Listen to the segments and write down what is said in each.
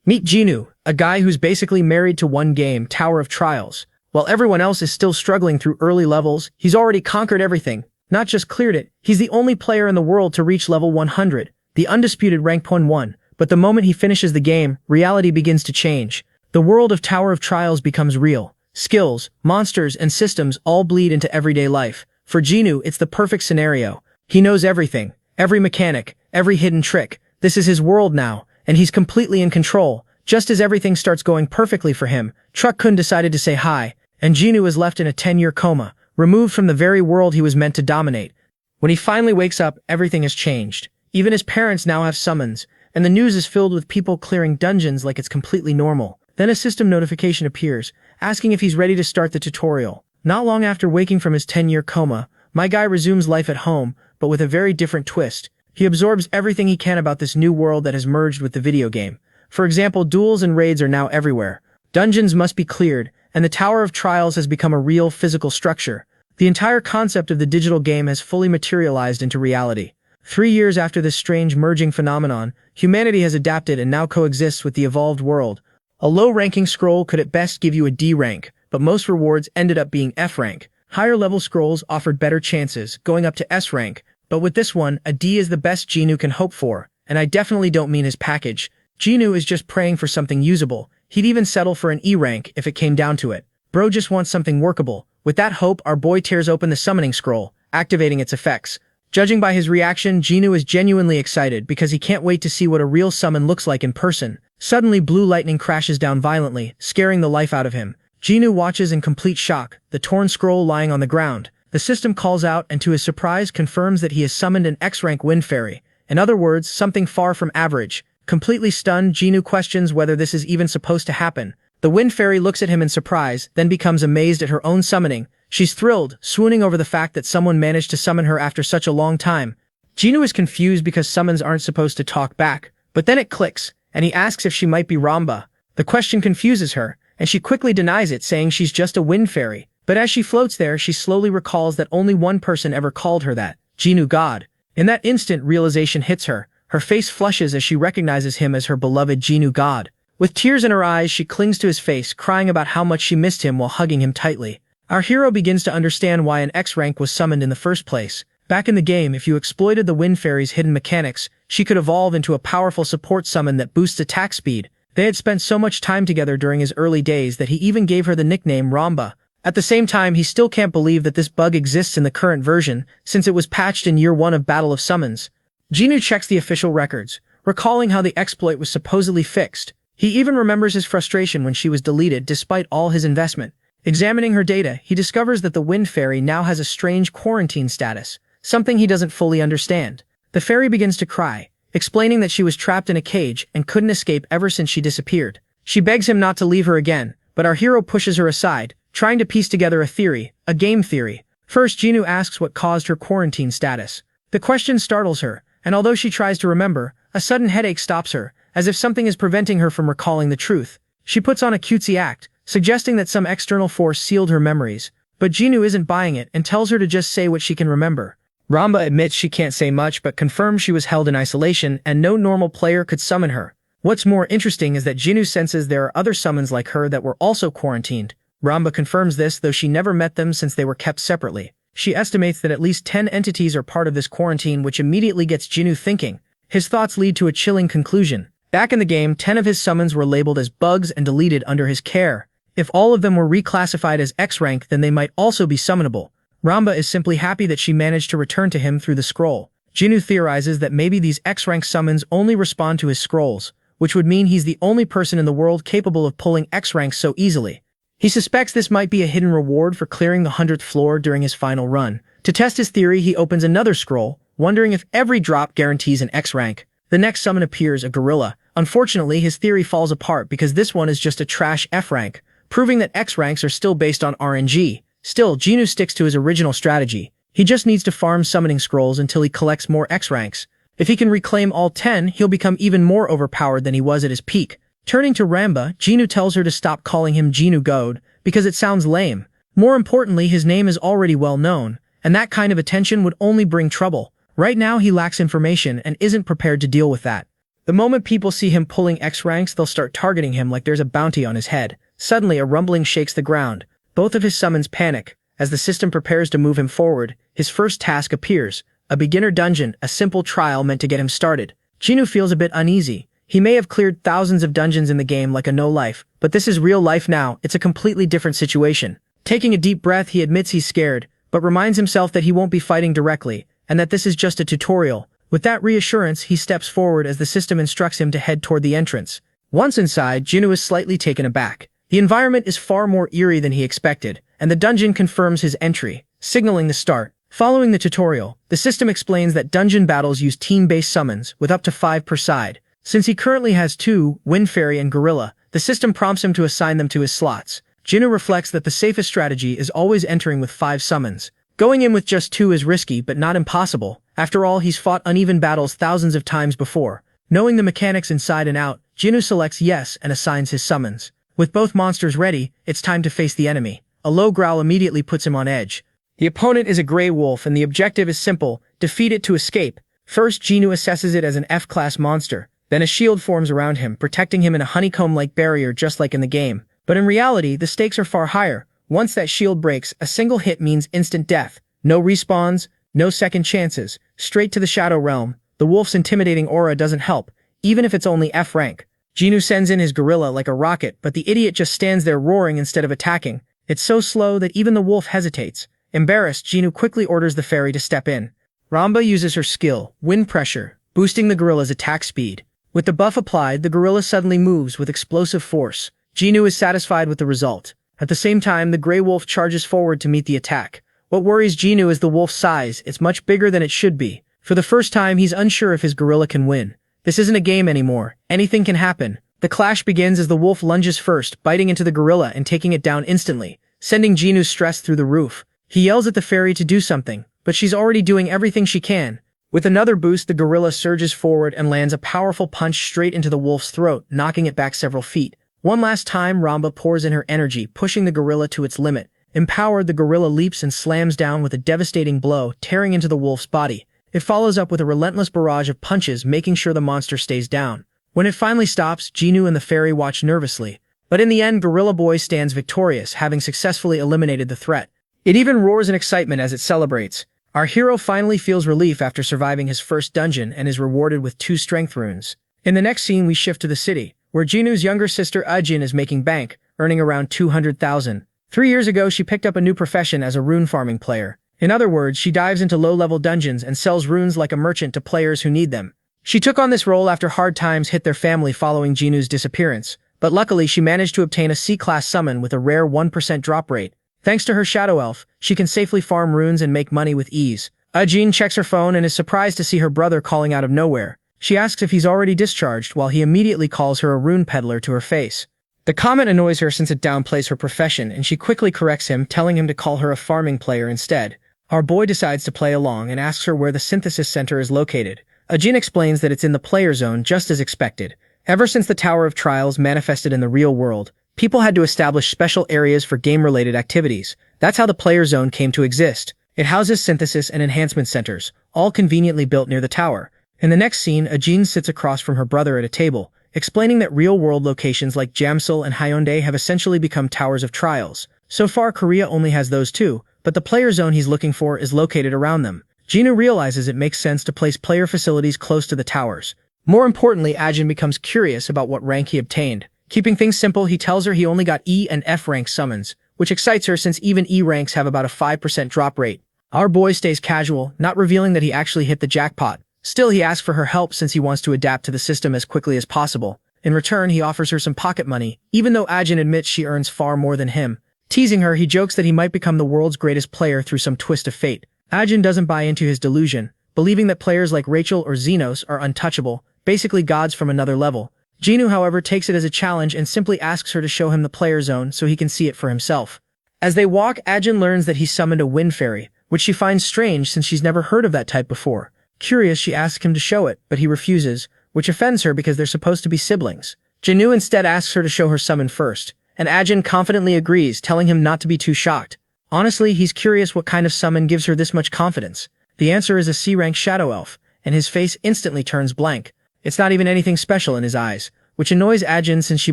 Meet Jinu, a guy who's basically married to one game, Tower of Trials. While everyone else is still struggling through early levels, he's already conquered everything. Not just cleared it, he's the only player in the world to reach level 100, the undisputed rank 1. But the moment he finishes the game, reality begins to change. The world of Tower of Trials becomes real. Skills, monsters, and systems all bleed into everyday life. For Jinu, it's the perfect scenario. He knows everything, every mechanic, every hidden trick. This is his world now, and he's completely in control. Just as everything starts going perfectly for him, Truck-kun decided to say hi, and Jinu is left in a 10-year coma, removed from the very world he was meant to dominate. When he finally wakes up, everything has changed. Even his parents now have summons, and the news is filled with people clearing dungeons like it's completely normal. Then a system notification appears, asking if he's ready to start the tutorial. Not long after waking from his 10-year coma, my guy resumes life at home, but with a very different twist. He absorbs everything he can about this new world that has merged with the video game. For example, duels and raids are now everywhere. Dungeons must be cleared, and the Tower of Trials has become a real physical structure. The entire concept of the digital game has fully materialized into reality. 3 years after this strange merging phenomenon, humanity has adapted and now coexists with the evolved world. A low-ranking scroll could at best give you a D rank, but most rewards ended up being F rank. Higher-level scrolls offered better chances, going up to S rank, but with this one, a D is the best Jinu can hope for, and I definitely don't mean his package. Jinu is just praying for something usable. He'd even settle for an E rank if it came down to it. Bro just wants something workable. With that hope, our boy tears open the summoning scroll, activating its effects. Judging by his reaction, Jinu is genuinely excited because he can't wait to see what a real summon looks like in person. Suddenly, blue lightning crashes down violently, scaring the life out of him. Jinu watches in complete shock, the torn scroll lying on the ground. The system calls out and to his surprise confirms that he has summoned an X-rank Wind Fairy. In other words, something far from average. Completely stunned, Jinu questions whether this is even supposed to happen. The Wind Fairy looks at him in surprise, then becomes amazed at her own summoning. She's thrilled, swooning over the fact that someone managed to summon her after such a long time. Jinu is confused because summons aren't supposed to talk back, but then it clicks, and he asks if she might be Ramba. The question confuses her, and she quickly denies it, saying she's just a Wind Fairy. But as she floats there, she slowly recalls that only one person ever called her that, Jinu God. In that instant, realization hits her. Her face flushes as she recognizes him as her beloved Jinu God. With tears in her eyes, she clings to his face, crying about how much she missed him while hugging him tightly. Our hero begins to understand why an X rank was summoned in the first place. Back in the game, if you exploited the Wind Fairy's hidden mechanics, she could evolve into a powerful support summon that boosts attack speed. They had spent so much time together during his early days that he even gave her the nickname Ramba. At the same time, he still can't believe that this bug exists in the current version, since it was patched in year 1 of Battle of Summons. Jinu checks the official records, recalling how the exploit was supposedly fixed. He even remembers his frustration when she was deleted despite all his investment. Examining her data, he discovers that the Wind Fairy now has a strange quarantine status, something he doesn't fully understand. The fairy begins to cry, explaining that she was trapped in a cage and couldn't escape ever since she disappeared. She begs him not to leave her again, but our hero pushes her aside, trying to piece together a game theory. First, Jinu asks what caused her quarantine status. The question startles her, and although she tries to remember, a sudden headache stops her, as if something is preventing her from recalling the truth. She puts on a cutesy act, suggesting that some external force sealed her memories, but Jinu isn't buying it and tells her to just say what she can remember. Ramba admits she can't say much but confirms she was held in isolation and no normal player could summon her. What's more interesting is that Jinu senses there are other summons like her that were also quarantined. Ramba confirms this, though she never met them since they were kept separately. She estimates that at least 10 entities are part of this quarantine, which immediately gets Jinu thinking. His thoughts lead to a chilling conclusion. Back in the game, 10 of his summons were labeled as bugs and deleted under his care. If all of them were reclassified as X rank, then they might also be summonable. Ramba is simply happy that she managed to return to him through the scroll. Jinu theorizes that maybe these X rank summons only respond to his scrolls, which would mean he's the only person in the world capable of pulling X ranks so easily. He suspects this might be a hidden reward for clearing the 100th floor during his final run. To test his theory, he opens another scroll, wondering if every drop guarantees an X rank. The next summon appears, a gorilla. Unfortunately, his theory falls apart because this one is just a trash F rank, proving that X ranks are still based on RNG. Still, Jinu sticks to his original strategy. He just needs to farm summoning scrolls until he collects more X ranks. If he can reclaim all 10, he'll become even more overpowered than he was at his peak. Turning to Ramba, Jinu tells her to stop calling him Jinu God, because it sounds lame. More importantly, his name is already well known, and that kind of attention would only bring trouble. Right now he lacks information and isn't prepared to deal with that. The moment people see him pulling X ranks, they'll start targeting him like there's a bounty on his head. Suddenly, a rumbling shakes the ground. Both of his summons panic. As the system prepares to move him forward, his first task appears. A beginner dungeon, a simple trial meant to get him started. Jinwoo feels a bit uneasy. He may have cleared thousands of dungeons in the game like a no-life, but this is real life now. It's a completely different situation. Taking a deep breath, he admits he's scared, but reminds himself that he won't be fighting directly, and that this is just a tutorial. With that reassurance, he steps forward as the system instructs him to head toward the entrance. Once inside, Jinwoo is slightly taken aback. The environment is far more eerie than he expected, and the dungeon confirms his entry, signaling the start. Following the tutorial, the system explains that dungeon battles use team-based summons, with up to 5 per side. Since he currently has 2, Wind Fairy and Gorilla, the system prompts him to assign them to his slots. Jinwoo reflects that the safest strategy is always entering with 5 summons. Going in with just 2 is risky but not impossible. After all, he's fought uneven battles thousands of times before. Knowing the mechanics inside and out, Jinwoo selects yes and assigns his summons. With both monsters ready, it's time to face the enemy. A low growl immediately puts him on edge. The opponent is a gray wolf and the objective is simple: defeat it to escape. First, Jinwoo assesses it as an F-class monster. Then a shield forms around him, protecting him in a honeycomb-like barrier just like in the game. But in reality, the stakes are far higher. Once that shield breaks, a single hit means instant death. No respawns, no second chances. Straight to the Shadow Realm. The wolf's intimidating aura doesn't help, even if it's only F rank. Jinwoo sends in his gorilla like a rocket, but the idiot just stands there roaring instead of attacking. It's so slow that even the wolf hesitates. Embarrassed, Jinwoo quickly orders the fairy to step in. Ramba uses her skill, Wind Pressure, boosting the gorilla's attack speed. With the buff applied, the gorilla suddenly moves with explosive force. Jinwoo is satisfied with the result. At the same time, the gray wolf charges forward to meet the attack. What worries Jinwoo is the wolf's size. It's much bigger than it should be. For the first time, he's unsure if his gorilla can win. This isn't a game anymore. Anything can happen. The clash begins as the wolf lunges first, biting into the gorilla and taking it down instantly, sending Jinwoo's stress through the roof. He yells at the fairy to do something, but she's already doing everything she can. With another boost, the gorilla surges forward and lands a powerful punch straight into the wolf's throat, knocking it back several feet. One last time, Ramba pours in her energy, pushing the gorilla to its limit. Empowered, the gorilla leaps and slams down with a devastating blow, tearing into the wolf's body. It follows up with a relentless barrage of punches, making sure the monster stays down. When it finally stops, Jinwoo and the fairy watch nervously. But in the end, Gorilla Boy stands victorious, having successfully eliminated the threat. It even roars in excitement as it celebrates. Our hero finally feels relief after surviving his first dungeon and is rewarded with 2 strength runes. In the next scene, we shift to the city, where Jinwoo's younger sister Ajin is making bank, earning around 200,000. 3 years ago, she picked up a new profession as a rune farming player. In other words, she dives into low-level dungeons and sells runes like a merchant to players who need them. She took on this role after hard times hit their family following Jinwoo's disappearance, but luckily she managed to obtain a C-class summon with a rare 1% drop rate. Thanks to her shadow elf, she can safely farm runes and make money with ease. Ajin checks her phone and is surprised to see her brother calling out of nowhere. She asks if he's already discharged while he immediately calls her a rune peddler to her face. The comment annoys her since it downplays her profession, and she quickly corrects him, telling him to call her a farming player instead. Our boy decides to play along and asks her where the synthesis center is located. Ajin explains that it's in the player zone, just as expected. Ever since the Tower of Trials manifested in the real world, people had to establish special areas for game-related activities. That's how the player zone came to exist. It houses synthesis and enhancement centers, all conveniently built near the tower. In the next scene, Ajin sits across from her brother at a table, explaining that real-world locations like Jamsil and Hyundai have essentially become Towers of Trials. So far, Korea only has those 2, but the player zone he's looking for is located around them. Jinwoo realizes it makes sense to place player facilities close to the towers. More importantly, Ajin becomes curious about what rank he obtained. Keeping things simple, he tells her he only got E and F rank summons, which excites her since even E ranks have about a 5% drop rate. Our boy stays casual, not revealing that he actually hit the jackpot. Still, he asks for her help since he wants to adapt to the system as quickly as possible. In return, he offers her some pocket money, even though Ajin admits she earns far more than him. Teasing her, he jokes that he might become the world's greatest player through some twist of fate. Ajin doesn't buy into his delusion, believing that players like Rachel or Xenos are untouchable, basically gods from another level. Jinwoo, however, takes it as a challenge and simply asks her to show him the player zone so he can see it for himself. As they walk, Ajin learns that he summoned a wind fairy, which she finds strange since she's never heard of that type before. Curious, she asks him to show it, but he refuses, which offends her because they're supposed to be siblings. Jinwoo instead asks her to show her summon first, and Ajin confidently agrees, telling him not to be too shocked. Honestly, he's curious what kind of summon gives her this much confidence. The answer is a C-rank shadow elf, and his face instantly turns blank. It's not even anything special in his eyes, which annoys Ajin since she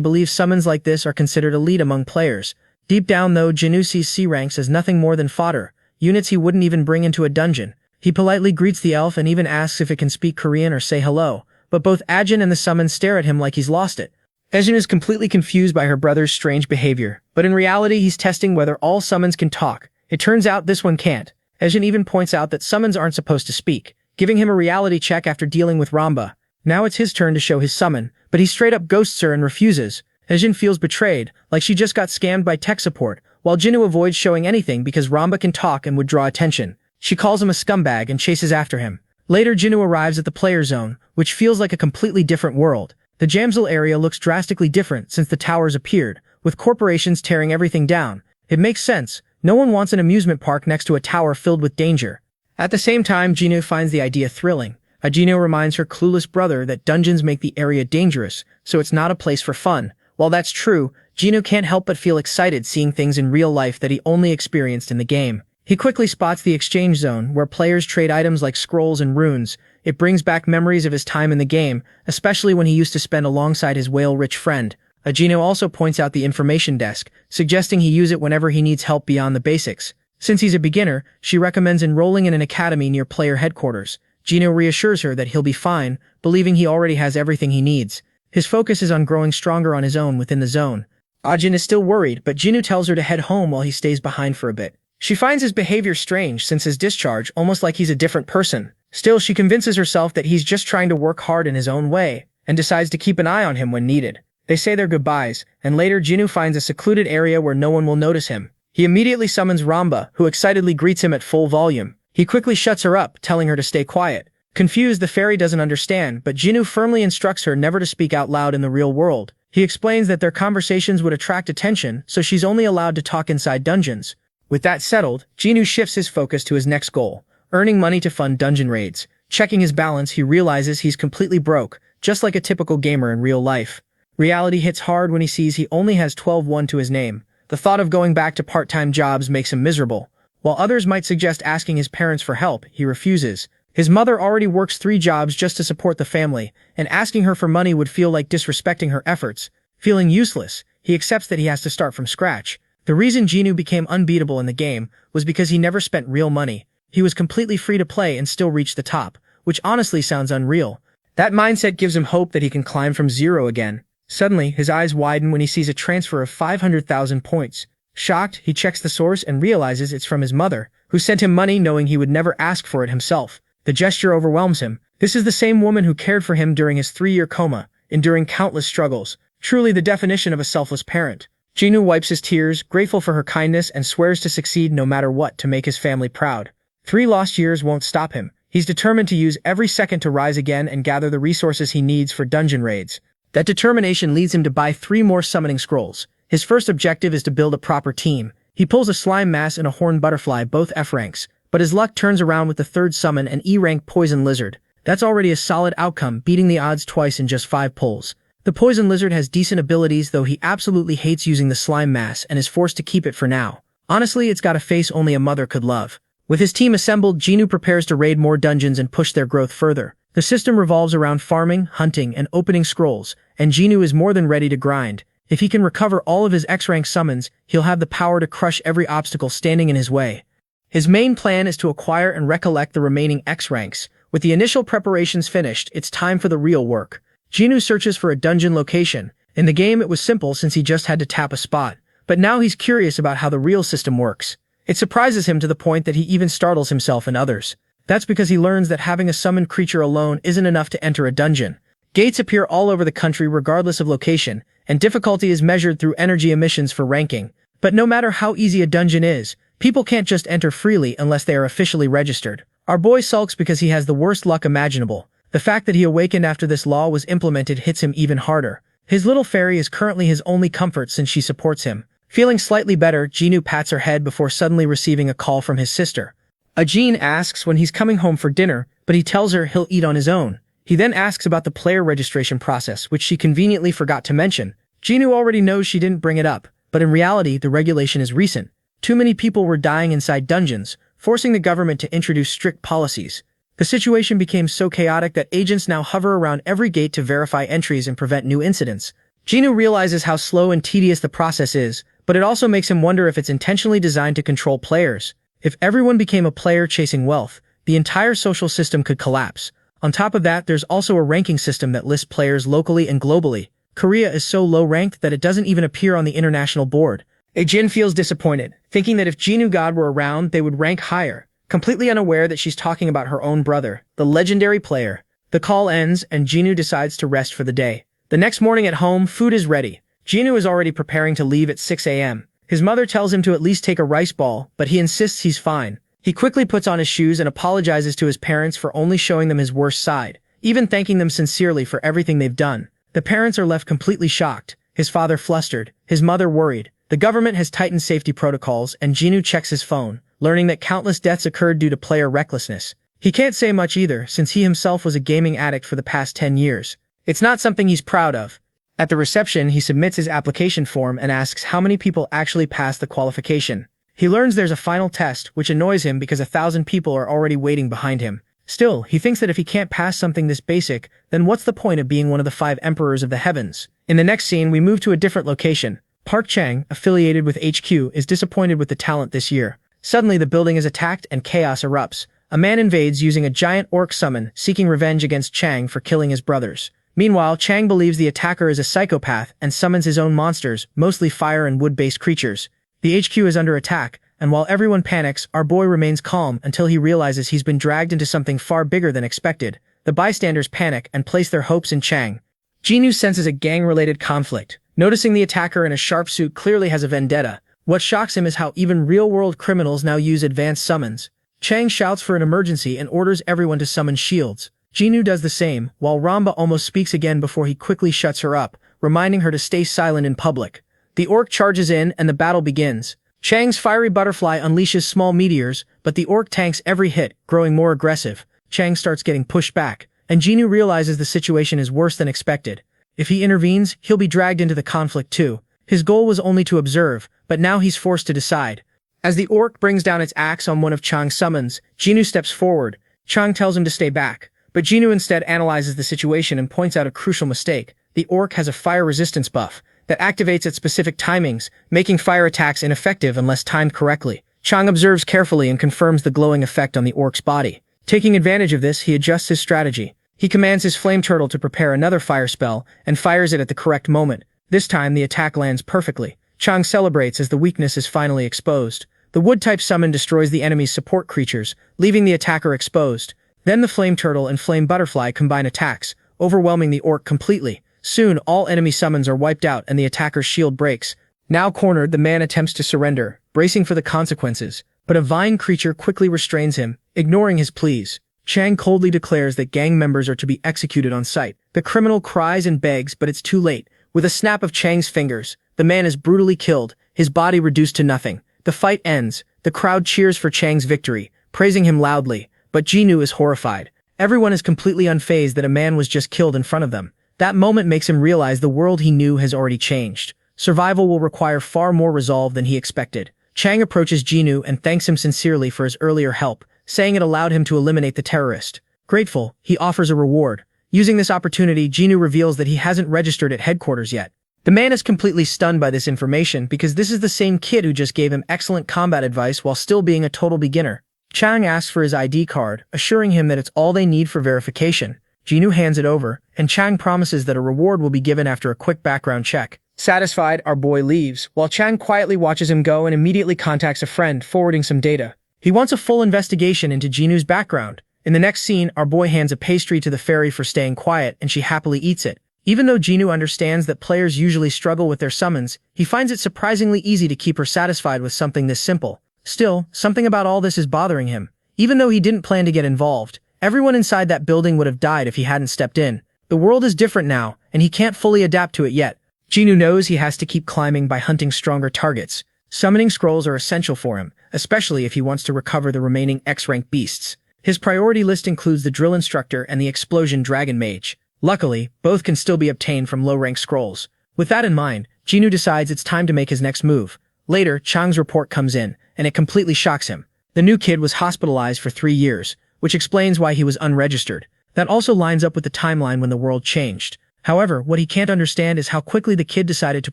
believes summons like this are considered elite among players. Deep down though, Jinwoo sees C ranks as nothing more than fodder, units he wouldn't even bring into a dungeon. He politely greets the elf and even asks if it can speak Korean or say hello, but both Ajin and the summon stare at him like he's lost it. Ajin is completely confused by her brother's strange behavior, but in reality he's testing whether all summons can talk. It turns out this one can't. Ajin even points out that summons aren't supposed to speak, giving him a reality check after dealing with Ramba. Now it's his turn to show his summon, but he straight up ghosts her and refuses. Ajin feels betrayed, like she just got scammed by tech support, while Jinwoo avoids showing anything because Ramba can talk and would draw attention. She calls him a scumbag and chases after him. Later, Jinwoo arrives at the player zone, which feels like a completely different world. The Jamsil area looks drastically different since the towers appeared, with corporations tearing everything down. It makes sense. No one wants an amusement park next to a tower filled with danger. At the same time, Jinwoo finds the idea thrilling. Jinwoo reminds her clueless brother that dungeons make the area dangerous, so it's not a place for fun. While that's true, Jinwoo can't help but feel excited seeing things in real life that he only experienced in the game. He quickly spots the exchange zone, where players trade items like scrolls and runes. It brings back memories of his time in the game, especially when he used to spend alongside his whale-rich friend. Jinwoo also points out the information desk, suggesting he use it whenever he needs help beyond the basics. Since he's a beginner, she recommends enrolling in an academy near player headquarters. Jinwoo reassures her that he'll be fine, believing he already has everything he needs. His focus is on growing stronger on his own within the zone. Ajin is still worried, but Jinwoo tells her to head home while he stays behind for a bit. She finds his behavior strange since his discharge, almost like he's a different person. Still, she convinces herself that he's just trying to work hard in his own way, and decides to keep an eye on him when needed. They say their goodbyes, and later Jinwoo finds a secluded area where no one will notice him. He immediately summons Ramba, who excitedly greets him at full volume. He quickly shuts her up, telling her to stay quiet. Confused, the fairy doesn't understand, but Jinwoo firmly instructs her never to speak out loud in the real world. He explains that their conversations would attract attention, so she's only allowed to talk inside dungeons. With that settled, Jinwoo shifts his focus to his next goal, earning money to fund dungeon raids. Checking his balance, he realizes he's completely broke, just like a typical gamer in real life. Reality hits hard when he sees he only has 12-1 to his name. The thought of going back to part-time jobs makes him miserable. While others might suggest asking his parents for help, he refuses. His mother already works 3 jobs just to support the family, and asking her for money would feel like disrespecting her efforts. Feeling useless, he accepts that he has to start from scratch. The reason Jinwoo became unbeatable in the game was because he never spent real money. He was completely free to play and still reach the top, which honestly sounds unreal. That mindset gives him hope that he can climb from zero again. Suddenly, his eyes widen when he sees a transfer of 500,000 points. Shocked, he checks the source and realizes it's from his mother, who sent him money knowing he would never ask for it himself. The gesture overwhelms him. This is the same woman who cared for him during his 3-year coma, enduring countless struggles. Truly the definition of a selfless parent. Jinwoo wipes his tears, grateful for her kindness, and swears to succeed no matter what to make his family proud. 3 lost years won't stop him. He's determined to use every second to rise again and gather the resources he needs for dungeon raids. That determination leads him to buy 3 more summoning scrolls. His first objective is to build a proper team. He pulls a slime mass and a horned butterfly, both F ranks, but his luck turns around with the 3rd summon, an E rank poison lizard. That's already a solid outcome, beating the odds twice in just 5 pulls. The poison lizard has decent abilities, though he absolutely hates using the slime mass and is forced to keep it for now. Honestly, it's got a face only a mother could love. With his team assembled, Jinwoo prepares to raid more dungeons and push their growth further. The system revolves around farming, hunting, and opening scrolls, and Jinwoo is more than ready to grind. If he can recover all of his X-rank summons, he'll have the power to crush every obstacle standing in his way. His main plan is to acquire and recollect the remaining X ranks. With the initial preparations finished, it's time for the real work. Jinwoo searches for a dungeon location. In the game, it was simple since he just had to tap a spot, but now he's curious about how the real system works. It surprises him to the point that he even startles himself and others. That's because he learns that having a summoned creature alone isn't enough to enter a dungeon. Gates appear all over the country regardless of location, and difficulty is measured through energy emissions for ranking. But no matter how easy a dungeon is, people can't just enter freely unless they are officially registered. Our boy sulks because he has the worst luck imaginable. The fact that he awakened after this law was implemented hits him even harder. His little fairy is currently his only comfort since she supports him. Feeling slightly better, Jinwoo pats her head before suddenly receiving a call from his sister. Ajin asks when he's coming home for dinner, but he tells her he'll eat on his own. He then asks about the player registration process, which she conveniently forgot to mention. Jinwoo already knows she didn't bring it up, but in reality, the regulation is recent. Too many people were dying inside dungeons, forcing the government to introduce strict policies. The situation became so chaotic that agents now hover around every gate to verify entries and prevent new incidents. Jinwoo realizes how slow and tedious the process is, but it also makes him wonder if it's intentionally designed to control players. If everyone became a player chasing wealth, the entire social system could collapse. On top of that, there's also a ranking system that lists players locally and globally. Korea is so low-ranked that it doesn't even appear on the international board. Jin feels disappointed, thinking that if Jinwoo God were around, they would rank higher, completely unaware that she's talking about her own brother, the legendary player. The call ends, and Jinwoo decides to rest for the day. The next morning at home, food is ready. Jinwoo is already preparing to leave at 6 a.m. His mother tells him to at least take a rice ball, but he insists he's fine. He quickly puts on his shoes and apologizes to his parents for only showing them his worst side, even thanking them sincerely for everything they've done. The parents are left completely shocked, his father flustered, his mother worried. The government has tightened safety protocols, and Jinwoo checks his phone, learning that countless deaths occurred due to player recklessness. He can't say much either, since he himself was a gaming addict for the past 10 years. It's not something he's proud of. At the reception, he submits his application form and asks how many people actually passed the qualification. He learns there's a final test, which annoys him because 1,000 people are already waiting behind him. Still, he thinks that if he can't pass something this basic, then what's the point of being one of the 5 emperors of the heavens? In the next scene, we move to a different location. Park Chang, affiliated with HQ, is disappointed with the talent this year. Suddenly, the building is attacked and chaos erupts. A man invades using a giant orc summon, seeking revenge against Chang for killing his brothers. Meanwhile, Chang believes the attacker is a psychopath and summons his own monsters, mostly fire and wood-based creatures. The HQ is under attack, and while everyone panics, our boy remains calm until he realizes he's been dragged into something far bigger than expected. The bystanders panic and place their hopes in Chang. Jinwoo senses a gang-related conflict. Noticing the attacker in a sharp suit clearly has a vendetta. What shocks him is how even real-world criminals now use advanced summons. Chang shouts for an emergency and orders everyone to summon shields. Jinwoo does the same, while Ramba almost speaks again before he quickly shuts her up, reminding her to stay silent in public. The orc charges in and the battle begins. Chang's fiery butterfly unleashes small meteors, but the orc tanks every hit, growing more aggressive. Chang starts getting pushed back, and Jinwoo realizes the situation is worse than expected. If he intervenes, he'll be dragged into the conflict too. His goal was only to observe, but now he's forced to decide. As the orc brings down its axe on one of Chang's summons, Jinwoo steps forward. Chang tells him to stay back, but Jinwoo instead analyzes the situation and points out a crucial mistake. The orc has a fire resistance buff that activates at specific timings, making fire attacks ineffective unless timed correctly. Chang observes carefully and confirms the glowing effect on the orc's body. Taking advantage of this, he adjusts his strategy. He commands his flame turtle to prepare another fire spell and fires it at the correct moment. This time, the attack lands perfectly. Chang celebrates as the weakness is finally exposed. The wood-type summon destroys the enemy's support creatures, leaving the attacker exposed. Then the flame turtle and flame butterfly combine attacks, overwhelming the orc completely. Soon, all enemy summons are wiped out and the attacker's shield breaks. Now cornered, the man attempts to surrender, bracing for the consequences, but a vine creature quickly restrains him, ignoring his pleas. Chang coldly declares that gang members are to be executed on sight. The criminal cries and begs, but it's too late. With a snap of Chang's fingers, the man is brutally killed, his body reduced to nothing. The fight ends. The crowd cheers for Chang's victory, praising him loudly, but Jinwoo is horrified. Everyone is completely unfazed that a man was just killed in front of them. That moment makes him realize the world he knew has already changed. Survival will require far more resolve than he expected. Chang approaches Jinwoo and thanks him sincerely for his earlier help, saying it allowed him to eliminate the terrorist. Grateful, he offers a reward. Using this opportunity, Jinwoo reveals that he hasn't registered at headquarters yet. The man is completely stunned by this information because this is the same kid who just gave him excellent combat advice while still being a total beginner. Chang asks for his ID card, assuring him that it's all they need for verification. Jinwoo hands it over, and Chang promises that a reward will be given after a quick background check. Satisfied, our boy leaves, while Chang quietly watches him go and immediately contacts a friend, forwarding some data. He wants a full investigation into Jinwoo's background. In the next scene, our boy hands a pastry to the fairy for staying quiet, and she happily eats it. Even though Jinwoo understands that players usually struggle with their summons, he finds it surprisingly easy to keep her satisfied with something this simple. Still, something about all this is bothering him. Even though he didn't plan to get involved, everyone inside that building would have died if he hadn't stepped in. The world is different now, and he can't fully adapt to it yet. Jinwoo knows he has to keep climbing by hunting stronger targets. Summoning scrolls are essential for him, especially if he wants to recover the remaining X-rank beasts. His priority list includes the drill instructor and the explosion dragon mage. Luckily, both can still be obtained from low-rank scrolls. With that in mind, Jinwoo decides it's time to make his next move. Later, Chang's report comes in, and it completely shocks him. The new kid was hospitalized for 3 years, which explains why he was unregistered. That also lines up with the timeline when the world changed. However, what he can't understand is how quickly the kid decided to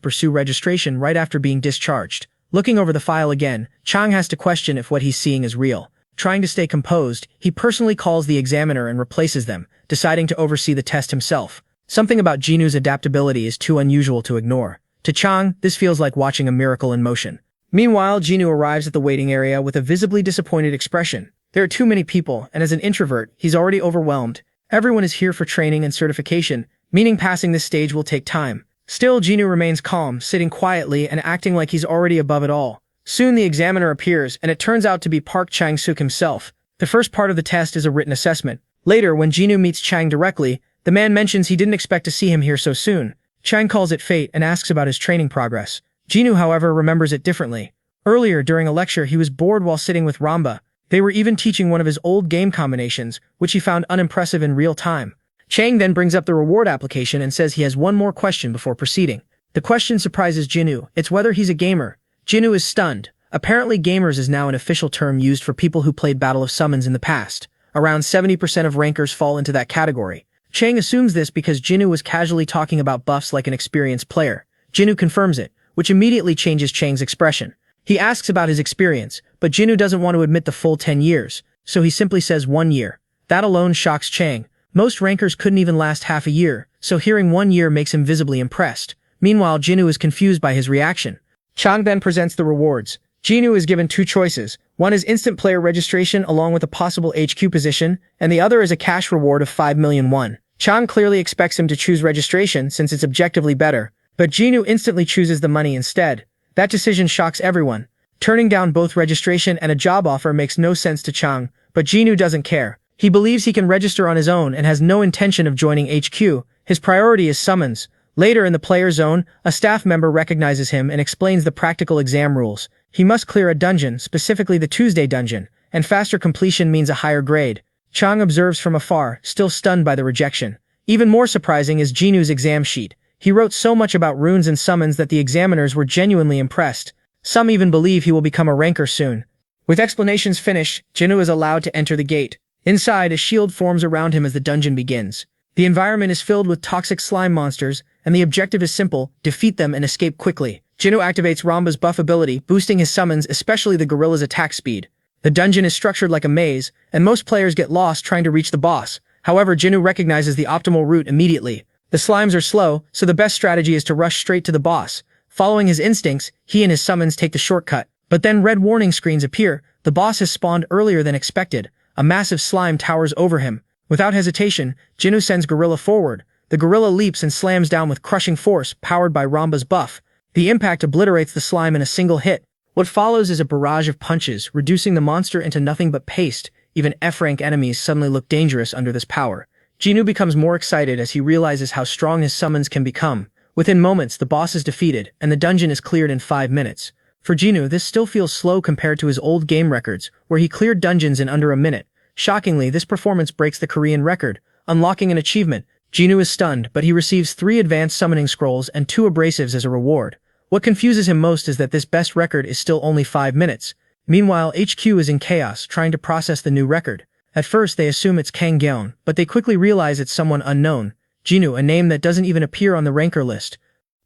pursue registration right after being discharged. Looking over the file again, Chang has to question if what he's seeing is real. Trying to stay composed, he personally calls the examiner and replaces them, deciding to oversee the test himself. Something about Jinu's adaptability is too unusual to ignore. To Chang, this feels like watching a miracle in motion. Meanwhile, Jinu arrives at the waiting area with a visibly disappointed expression. There are too many people, and as an introvert, he's already overwhelmed. Everyone is here for training and certification, meaning passing this stage will take time. Still, Jinu remains calm, sitting quietly and acting like he's already above it all. Soon the examiner appears, and it turns out to be Park Chang-suk himself. The first part of the test is a written assessment. Later, when Jinu meets Chang directly, the man mentions he didn't expect to see him here so soon. Chang calls it fate and asks about his training progress. Jinu, however, remembers it differently. Earlier, during a lecture, he was bored while sitting with Ramba. They were even teaching one of his old game combinations, which he found unimpressive in real time. Chang then brings up the reward application and says he has one more question before proceeding. The question surprises Jinu. It's whether he's a gamer. Jinu is stunned. Apparently, gamers is now an official term used for people who played Battle of Summons in the past. Around 70% of rankers fall into that category. Chang assumes this because Jinu was casually talking about buffs like an experienced player. Jinu confirms it, which immediately changes Chang's expression. He asks about his experience, but Jinu doesn't want to admit the full 10 years, so he simply says 1 year. That alone shocks Chang. Most rankers couldn't even last half a year, so hearing 1 year makes him visibly impressed. Meanwhile, Jinu is confused by his reaction. Chang then presents the rewards. Jinu is given 2 choices. One is instant player registration along with a possible HQ position, and the other is a cash reward of 5 million won. Chang clearly expects him to choose registration since it's objectively better, but Jinu instantly chooses the money instead. That decision shocks everyone. Turning down both registration and a job offer makes no sense to Chang, but Jinu doesn't care. He believes he can register on his own and has no intention of joining HQ. His priority is summons. Later in the player zone, a staff member recognizes him and explains the practical exam rules. He must clear a dungeon, specifically the Tuesday dungeon, and faster completion means a higher grade. Chang observes from afar, still stunned by the rejection. Even more surprising is Jinu's exam sheet. He wrote so much about runes and summons that the examiners were genuinely impressed. Some even believe he will become a ranker soon. With explanations finished, Jinu is allowed to enter the gate. Inside, a shield forms around him as the dungeon begins. The environment is filled with toxic slime monsters, and the objective is simple: defeat them and escape quickly. Jinu activates Ramba's buff ability, boosting his summons, especially the gorilla's attack speed. The dungeon is structured like a maze, and most players get lost trying to reach the boss. However, Jinu recognizes the optimal route immediately. The slimes are slow, so the best strategy is to rush straight to the boss. Following his instincts, he and his summons take the shortcut. But then red warning screens appear. The boss has spawned earlier than expected. A massive slime towers over him. Without hesitation, Jinu sends Gorilla forward. The gorilla leaps and slams down with crushing force, powered by Ramba's buff. The impact obliterates the slime in a single hit. What follows is a barrage of punches, reducing the monster into nothing but paste. Even F-rank enemies suddenly look dangerous under this power. Jinu becomes more excited as he realizes how strong his summons can become. Within moments, the boss is defeated, and the dungeon is cleared in 5 minutes. For Jinu, this still feels slow compared to his old game records, where he cleared dungeons in under a minute. Shockingly, this performance breaks the Korean record, unlocking an achievement. Jinu is stunned, but he receives 3 advanced summoning scrolls and 2 abrasives as a reward. What confuses him most is that this best record is still only 5 minutes. Meanwhile, HQ is in chaos, trying to process the new record. At first, they assume it's Kang Gyeon, but they quickly realize it's someone unknown. Jinu, a name that doesn't even appear on the ranker list.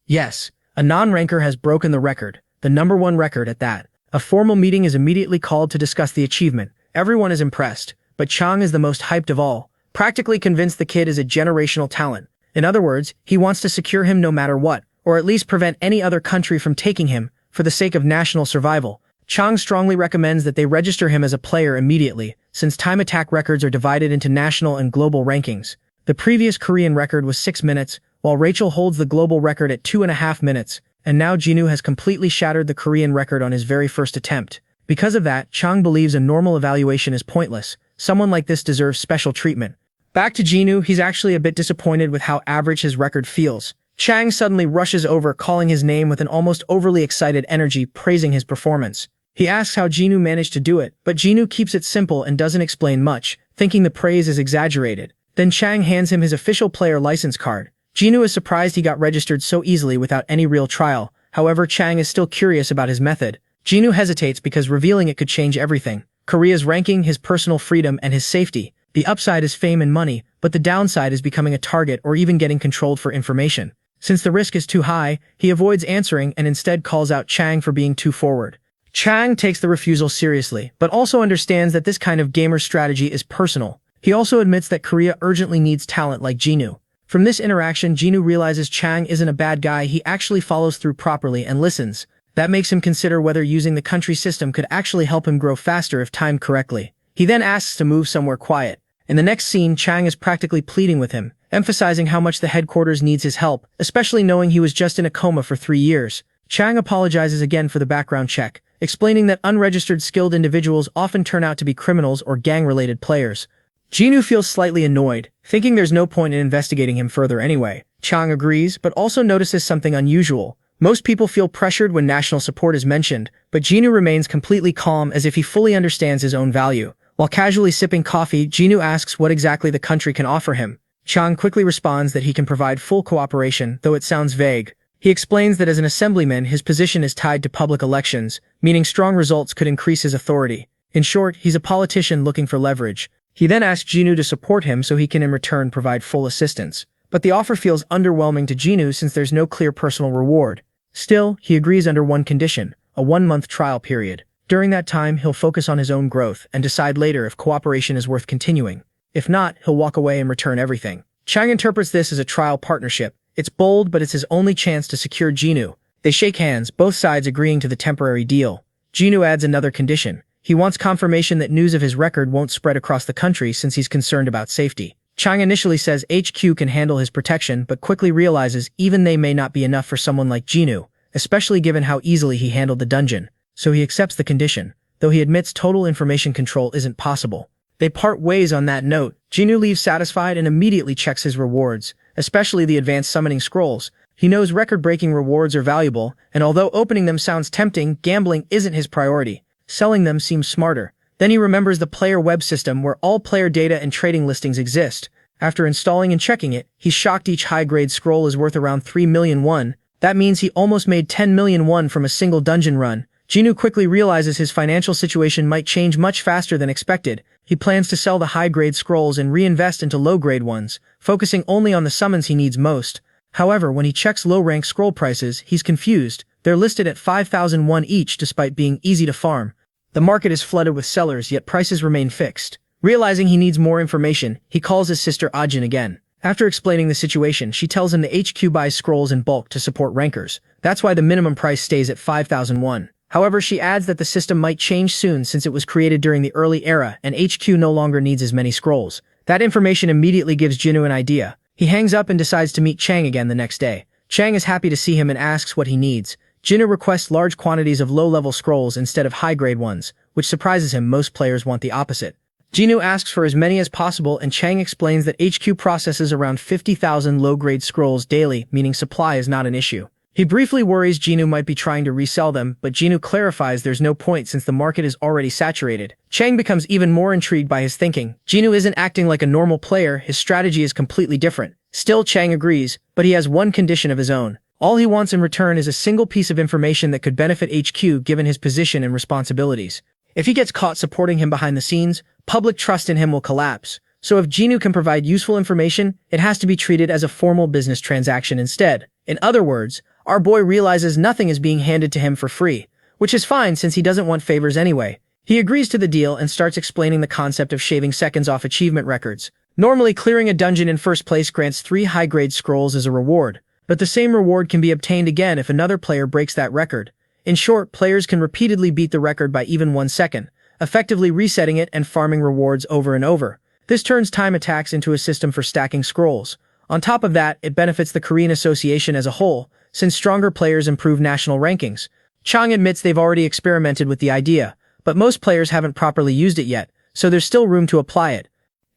Yes, a non-ranker has broken the record, the #1 record at that. A formal meeting is immediately called to discuss the achievement. Everyone is impressed, but Chang is the most hyped of all, practically convinced the kid is a generational talent. In other words, he wants to secure him no matter what, or at least prevent any other country from taking him, for the sake of national survival. Chang strongly recommends that they register him as a player immediately, since time attack records are divided into national and global rankings. The previous Korean record was 6 minutes, while Rachel holds the global record at 2.5 minutes, and now Jinu has completely shattered the Korean record on his very first attempt. Because of that, Chang believes a normal evaluation is pointless. Someone like this deserves special treatment. Back to Jinu, he's actually a bit disappointed with how average his record feels. Chang suddenly rushes over, calling his name with an almost overly excited energy, praising his performance. He asks how Jinu managed to do it, but Jinu keeps it simple and doesn't explain much, thinking the praise is exaggerated. Then Chang hands him his official player license card. Jinu is surprised he got registered so easily without any real trial. However, Chang is still curious about his method. Jinu hesitates because revealing it could change everything. Korea's ranking, his personal freedom, and his safety. The upside is fame and money, but the downside is becoming a target or even getting controlled for information. Since the risk is too high, he avoids answering and instead calls out Chang for being too forward. Chang takes the refusal seriously, but also understands that this kind of gamer strategy is personal. He also admits that Korea urgently needs talent like Jinwoo. From this interaction, Jinwoo realizes Chang isn't a bad guy, he actually follows through properly and listens. That makes him consider whether using the country system could actually help him grow faster if timed correctly. He then asks to move somewhere quiet. In the next scene, Chang is practically pleading with him, emphasizing how much the headquarters needs his help, especially knowing he was just in a coma for 3 years. Chang apologizes again for the background check, explaining that unregistered skilled individuals often turn out to be criminals or gang-related players. Jinwoo feels slightly annoyed, thinking there's no point in investigating him further anyway. Chang agrees, but also notices something unusual. Most people feel pressured when national support is mentioned, but Jinwoo remains completely calm as if he fully understands his own value. While casually sipping coffee, Jinwoo asks what exactly the country can offer him. Chang quickly responds that he can provide full cooperation, though it sounds vague. He explains that as an assemblyman, his position is tied to public elections, meaning strong results could increase his authority. In short, he's a politician looking for leverage. He then asks Jinwoo to support him so he can in return provide full assistance. But the offer feels underwhelming to Jinwoo since there's no clear personal reward. Still, he agrees under one condition, a 1-month trial period. During that time, he'll focus on his own growth and decide later if cooperation is worth continuing. If not, he'll walk away and return everything. Chang interprets this as a trial partnership. It's bold, but it's his only chance to secure Jinwoo. They shake hands, both sides agreeing to the temporary deal. Jinwoo adds another condition. He wants confirmation that news of his record won't spread across the country since he's concerned about safety. Chang initially says HQ can handle his protection, but quickly realizes even they may not be enough for someone like Jinwoo, especially given how easily he handled the dungeon. So he accepts the condition, though he admits total information control isn't possible. They part ways on that note. Jinwoo leaves satisfied and immediately checks his rewards, especially the advanced summoning scrolls. He knows record-breaking rewards are valuable, and although opening them sounds tempting, gambling isn't his priority. Selling them seems smarter. Then he remembers the player web system where all player data and trading listings exist. After installing and checking it, he's shocked each high-grade scroll is worth around 3 million won. That means he almost made 10 million won from a single dungeon run. Jinwoo quickly realizes his financial situation might change much faster than expected. He plans to sell the high-grade scrolls and reinvest into low-grade ones, focusing only on the summons he needs most. However, when he checks low-rank scroll prices, he's confused. They're listed at 5,000 won each despite being easy to farm. The market is flooded with sellers, yet prices remain fixed. Realizing he needs more information, he calls his sister Ajin again. After explaining the situation, she tells him the HQ buys scrolls in bulk to support rankers. That's why the minimum price stays at 5,000 won. However, she adds that the system might change soon since it was created during the early era and HQ no longer needs as many scrolls. That information immediately gives Jinwoo an idea. He hangs up and decides to meet Chang again the next day. Chang is happy to see him and asks what he needs. Jinwoo requests large quantities of low-level scrolls instead of high-grade ones, which surprises him. Most players want the opposite. Jinwoo asks for as many as possible, and Chang explains that HQ processes around 50,000 low-grade scrolls daily, meaning supply is not an issue. He briefly worries Jinwoo might be trying to resell them, but Jinwoo clarifies there's no point since the market is already saturated. Chang becomes even more intrigued by his thinking. Jinwoo isn't acting like a normal player, his strategy is completely different. Still, Chang agrees, but he has one condition of his own. All he wants in return is a single piece of information that could benefit HQ given his position and responsibilities. If he gets caught supporting him behind the scenes, public trust in him will collapse. So if Jinwoo can provide useful information, it has to be treated as a formal business transaction instead. In other words, our boy realizes nothing is being handed to him for free, which is fine since he doesn't want favors anyway. He agrees to the deal and starts explaining the concept of shaving seconds off achievement records. Normally, clearing a dungeon in first place grants 3 high-grade scrolls as a reward, but the same reward can be obtained again if another player breaks that record. In short, players can repeatedly beat the record by even 1 second, effectively resetting it and farming rewards over and over. This turns time attacks into a system for stacking scrolls. On top of that, it benefits the Korean Association as a whole, since stronger players improve national rankings. Chang admits they've already experimented with the idea, but most players haven't properly used it yet, so there's still room to apply it.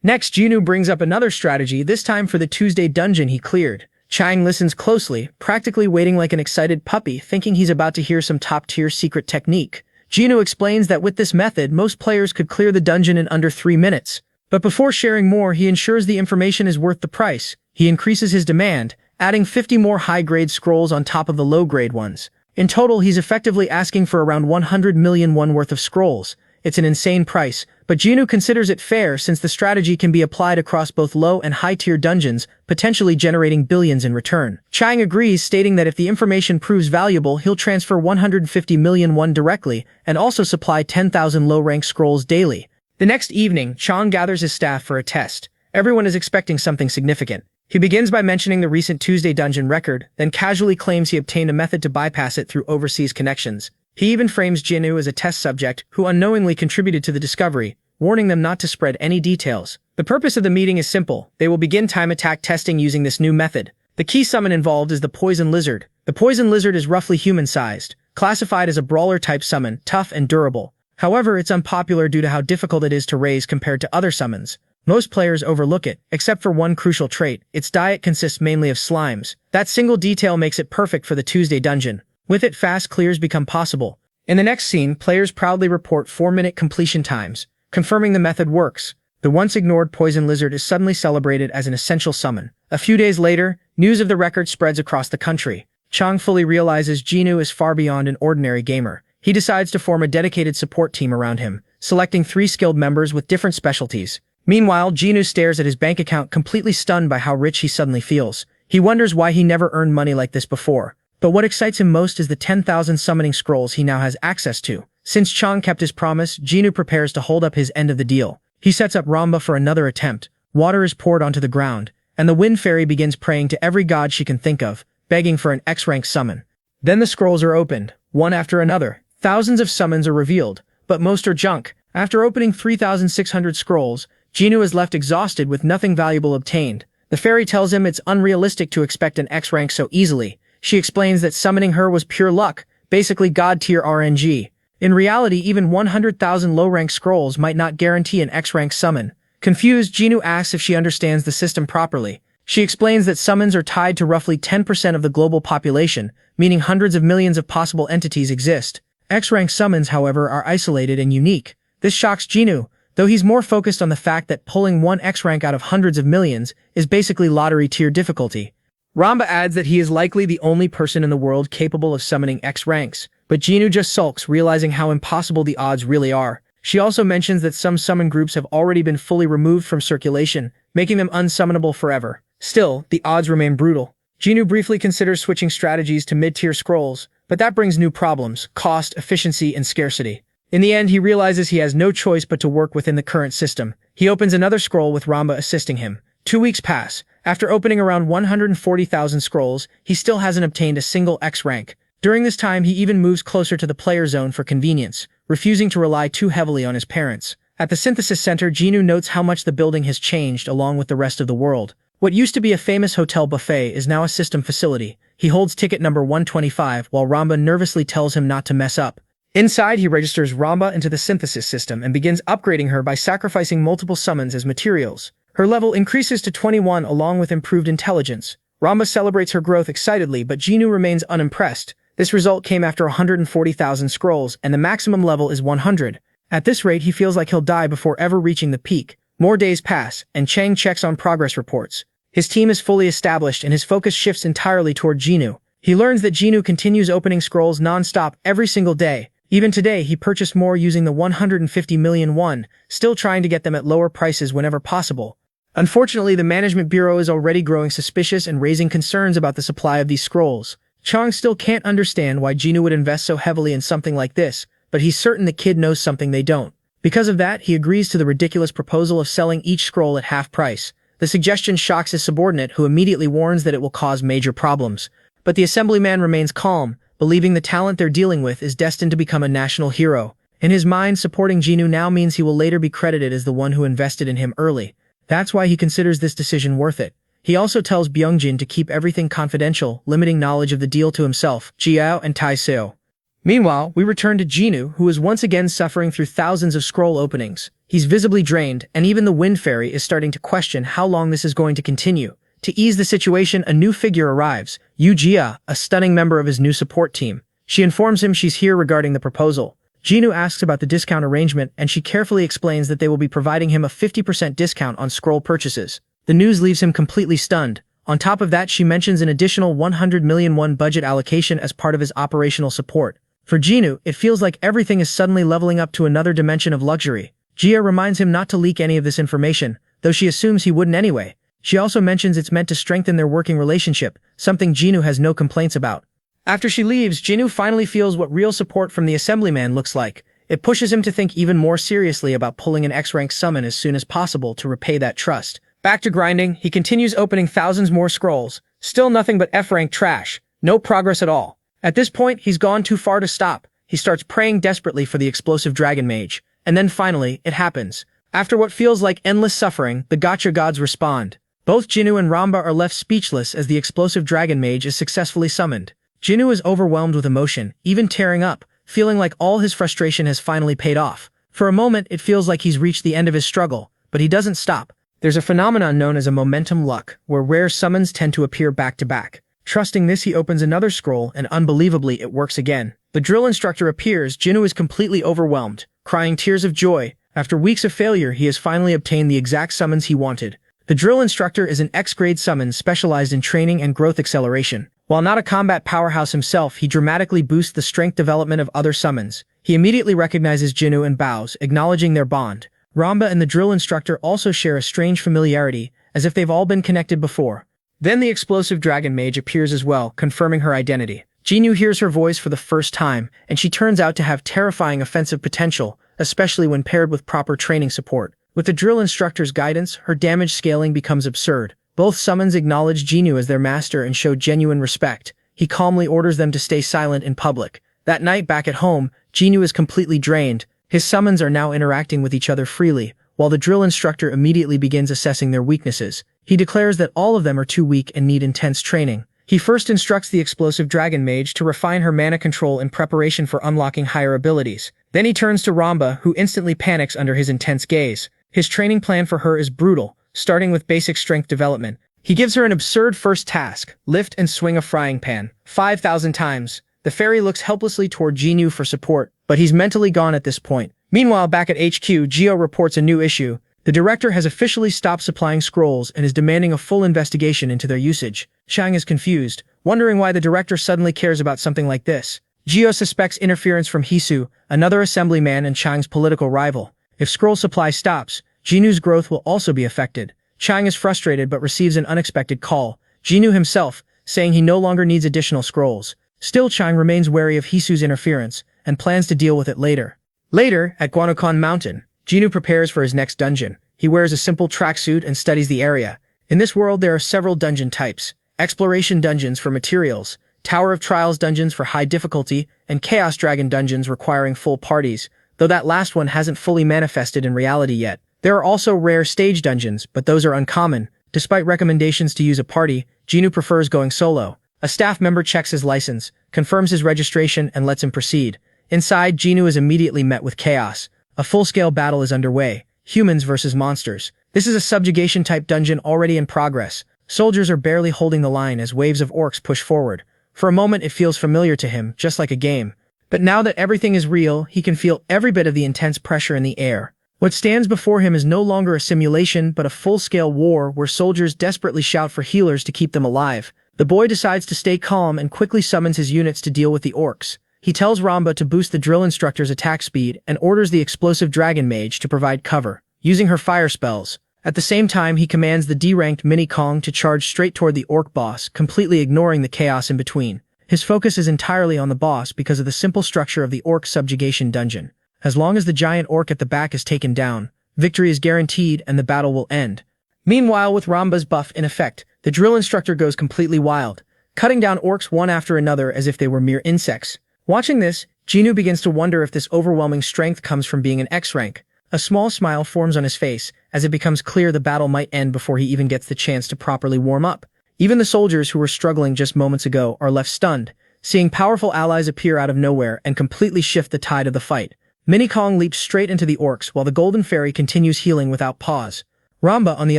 Next, Jinwoo brings up another strategy, this time for the Tuesday dungeon he cleared. Chang listens closely, practically waiting like an excited puppy, thinking he's about to hear some top-tier secret technique. Jinwoo explains that with this method, most players could clear the dungeon in under 3 minutes. But before sharing more, he ensures the information is worth the price. He increases his demand, adding 50 more high-grade scrolls on top of the low-grade ones. In total, he's effectively asking for around 100 million won worth of scrolls. It's an insane price, but Jinwoo considers it fair since the strategy can be applied across both low and high-tier dungeons, potentially generating billions in return. Chang agrees, stating that if the information proves valuable, he'll transfer 150 million won directly and also supply 10,000 low-rank scrolls daily. The next evening, Chang gathers his staff for a test. Everyone is expecting something significant. He begins by mentioning the recent Tuesday dungeon record, then casually claims he obtained a method to bypass it through overseas connections. He even frames Jinwoo as a test subject who unknowingly contributed to the discovery, warning them not to spread any details. The purpose of the meeting is simple. They will begin time attack testing using this new method. The key summon involved is the Poison Lizard. The Poison Lizard is roughly human-sized, classified as a brawler-type summon, tough and durable. However, it's unpopular due to how difficult it is to raise compared to other summons. Most players overlook it, except for one crucial trait. Its diet consists mainly of slimes. That single detail makes it perfect for the Tuesday dungeon. With it, fast clears become possible. In the next scene, players proudly report 4-minute completion times, confirming the method works. The once ignored Poison Lizard is suddenly celebrated as an essential summon. A few days later, news of the record spreads across the country. Chang fully realizes Jinwoo is far beyond an ordinary gamer. He decides to form a dedicated support team around him, selecting 3 skilled members with different specialties. Meanwhile, Jinwoo stares at his bank account, completely stunned by how rich he suddenly feels. He wonders why he never earned money like this before. But what excites him most is the 10,000 summoning scrolls he now has access to. Since Chang kept his promise, Jinwoo prepares to hold up his end of the deal. He sets up Ramba for another attempt. Water is poured onto the ground, and the Wind Fairy begins praying to every god she can think of, begging for an X-rank summon. Then the scrolls are opened, one after another. Thousands of summons are revealed, but most are junk. After opening 3,600 scrolls, Jinwoo is left exhausted with nothing valuable obtained. The fairy tells him it's unrealistic to expect an X rank so easily. She explains that summoning her was pure luck, basically god-tier RNG. In reality, even 100,000 low-rank scrolls might not guarantee an X-rank summon. Confused, Jinwoo asks if she understands the system properly. She explains that summons are tied to roughly 10% of the global population, meaning hundreds of millions of possible entities exist. X-rank summons, however, are isolated and unique. This shocks Jinwoo, though he's more focused on the fact that pulling one X-rank out of hundreds of millions is basically lottery-tier difficulty. Ramba adds that he is likely the only person in the world capable of summoning X-ranks, but Jinwoo just sulks, realizing how impossible the odds really are. She also mentions that some summon groups have already been fully removed from circulation, making them unsummonable forever. Still, the odds remain brutal. Jinwoo briefly considers switching strategies to mid-tier scrolls, but that brings new problems: cost, efficiency, and scarcity. In the end, he realizes he has no choice but to work within the current system. He opens another scroll with Ramba assisting him. 2 weeks pass. After opening around 140,000 scrolls, he still hasn't obtained a single X rank. During this time, he even moves closer to the player zone for convenience, refusing to rely too heavily on his parents. At the synthesis center, Jinwoo notes how much the building has changed along with the rest of the world. What used to be a famous hotel buffet is now a system facility. He holds ticket number 125 while Ramba nervously tells him not to mess up. Inside, he registers Ramba into the synthesis system and begins upgrading her by sacrificing multiple summons as materials. Her level increases to 21 along with improved intelligence. Ramba celebrates her growth excitedly, but Jinwoo remains unimpressed. This result came after 140,000 scrolls, and the maximum level is 100. At this rate, he feels like he'll die before ever reaching the peak. More days pass, and Chang checks on progress reports. His team is fully established, and his focus shifts entirely toward Jinwoo. He learns that Jinwoo continues opening scrolls non-stop every single day. Even today, he purchased more using the 150 million won, still trying to get them at lower prices whenever possible. Unfortunately, the management bureau is already growing suspicious and raising concerns about the supply of these scrolls. Chang still can't understand why Jinwoo would invest so heavily in something like this, but he's certain the kid knows something they don't. Because of that, he agrees to the ridiculous proposal of selling each scroll at half price. The suggestion shocks his subordinate, who immediately warns that it will cause major problems. But the assemblyman remains calm, believing the talent they're dealing with is destined to become a national hero. In his mind, supporting Jinwoo now means he will later be credited as the one who invested in him early. That's why he considers this decision worth it. He also tells Byungjin to keep everything confidential, limiting knowledge of the deal to himself, Jiao, and Tai Seo. Meanwhile, we return to Jinwoo, who is once again suffering through thousands of scroll openings. He's visibly drained, and even the Wind Fairy is starting to question how long this is going to continue. To ease the situation, a new figure arrives, Yu Jia, a stunning member of his new support team. She informs him she's here regarding the proposal. Jinwoo asks about the discount arrangement, and she carefully explains that they will be providing him a 50% discount on scroll purchases. The news leaves him completely stunned. On top of that, she mentions an additional 100 million won budget allocation as part of his operational support. For Jinwoo, it feels like everything is suddenly leveling up to another dimension of luxury. Gia reminds him not to leak any of this information, though she assumes he wouldn't anyway. She also mentions it's meant to strengthen their working relationship, something Jinwoo has no complaints about. After she leaves, Jinwoo finally feels what real support from the assemblyman looks like. It pushes him to think even more seriously about pulling an X-rank summon as soon as possible to repay that trust. Back to grinding, he continues opening thousands more scrolls. Still nothing but F-rank trash. No progress at all. At this point, he's gone too far to stop. He starts praying desperately for the explosive dragon mage. And then finally, it happens. After what feels like endless suffering, the gacha gods respond. Both Jinwoo and Ramba are left speechless as the explosive dragon mage is successfully summoned. Jinwoo is overwhelmed with emotion, even tearing up, feeling like all his frustration has finally paid off. For a moment, it feels like he's reached the end of his struggle, but he doesn't stop. There's a phenomenon known as a momentum luck, where rare summons tend to appear back to back. Trusting this, he opens another scroll, and unbelievably, it works again. The drill instructor appears. Jinwoo is completely overwhelmed, crying tears of joy. After weeks of failure, he has finally obtained the exact summons he wanted. The drill instructor is an X-grade summon specialized in training and growth acceleration. While not a combat powerhouse himself, he dramatically boosts the strength development of other summons. He immediately recognizes Jinwoo and bows, acknowledging their bond. Ramba and the drill instructor also share a strange familiarity, as if they've all been connected before. Then the explosive dragon mage appears as well, confirming her identity. Jinwoo hears her voice for the first time, and she turns out to have terrifying offensive potential, especially when paired with proper training support. With the drill instructor's guidance, her damage scaling becomes absurd. Both summons acknowledge Jinwoo as their master and show genuine respect. He calmly orders them to stay silent in public. That night back at home, Jinwoo is completely drained. His summons are now interacting with each other freely, while the drill instructor immediately begins assessing their weaknesses. He declares that all of them are too weak and need intense training. He first instructs the explosive dragon mage to refine her mana control in preparation for unlocking higher abilities. Then he turns to Ramba, who instantly panics under his intense gaze. His training plan for her is brutal, starting with basic strength development. He gives her an absurd first task: lift and swing a frying pan 5,000 times. The fairy looks helplessly toward Jinwoo for support, but he's mentally gone at this point. Meanwhile, back at HQ, Geo reports a new issue. The director has officially stopped supplying scrolls and is demanding a full investigation into their usage. Chang is confused, wondering why the director suddenly cares about something like this. Geo suspects interference from Hisu, another assemblyman and Chang's political rival. If scroll supply stops, Jinwoo's growth will also be affected. Chang is frustrated but receives an unexpected call. Jinwoo himself, saying he no longer needs additional scrolls. Still, Chang remains wary of Hisu's interference and plans to deal with it later. Later, at Guanokon Mountain, Jinwoo prepares for his next dungeon. He wears a simple tracksuit and studies the area. In this world, there are several dungeon types: exploration dungeons for materials, Tower of Trials dungeons for high difficulty, and Chaos Dragon dungeons requiring full parties, though that last one hasn't fully manifested in reality yet. There are also rare stage dungeons, but those are uncommon. Despite recommendations to use a party, Jinwoo prefers going solo. A staff member checks his license, confirms his registration, and lets him proceed. Inside, Jinwoo is immediately met with chaos. A full-scale battle is underway. Humans versus monsters. This is a subjugation-type dungeon already in progress. Soldiers are barely holding the line as waves of orcs push forward. For a moment, it feels familiar to him, just like a game. But now that everything is real, he can feel every bit of the intense pressure in the air. What stands before him is no longer a simulation, but a full-scale war where soldiers desperately shout for healers to keep them alive. The boy decides to stay calm and quickly summons his units to deal with the orcs. He tells Ramba to boost the drill instructor's attack speed and orders the explosive dragon mage to provide cover, using her fire spells. At the same time, he commands the D-ranked Mini Kong to charge straight toward the orc boss, completely ignoring the chaos in between. His focus is entirely on the boss because of the simple structure of the orc subjugation dungeon. As long as the giant orc at the back is taken down, victory is guaranteed and the battle will end. Meanwhile, with Ramba's buff in effect, the drill instructor goes completely wild, cutting down orcs one after another as if they were mere insects. Watching this, Jinwoo begins to wonder if this overwhelming strength comes from being an X-rank. A small smile forms on his face as it becomes clear the battle might end before he even gets the chance to properly warm up. Even the soldiers who were struggling just moments ago are left stunned, seeing powerful allies appear out of nowhere and completely shift the tide of the fight. Mini Kong leaps straight into the orcs while the Golden Fairy continues healing without pause. Ramba, on the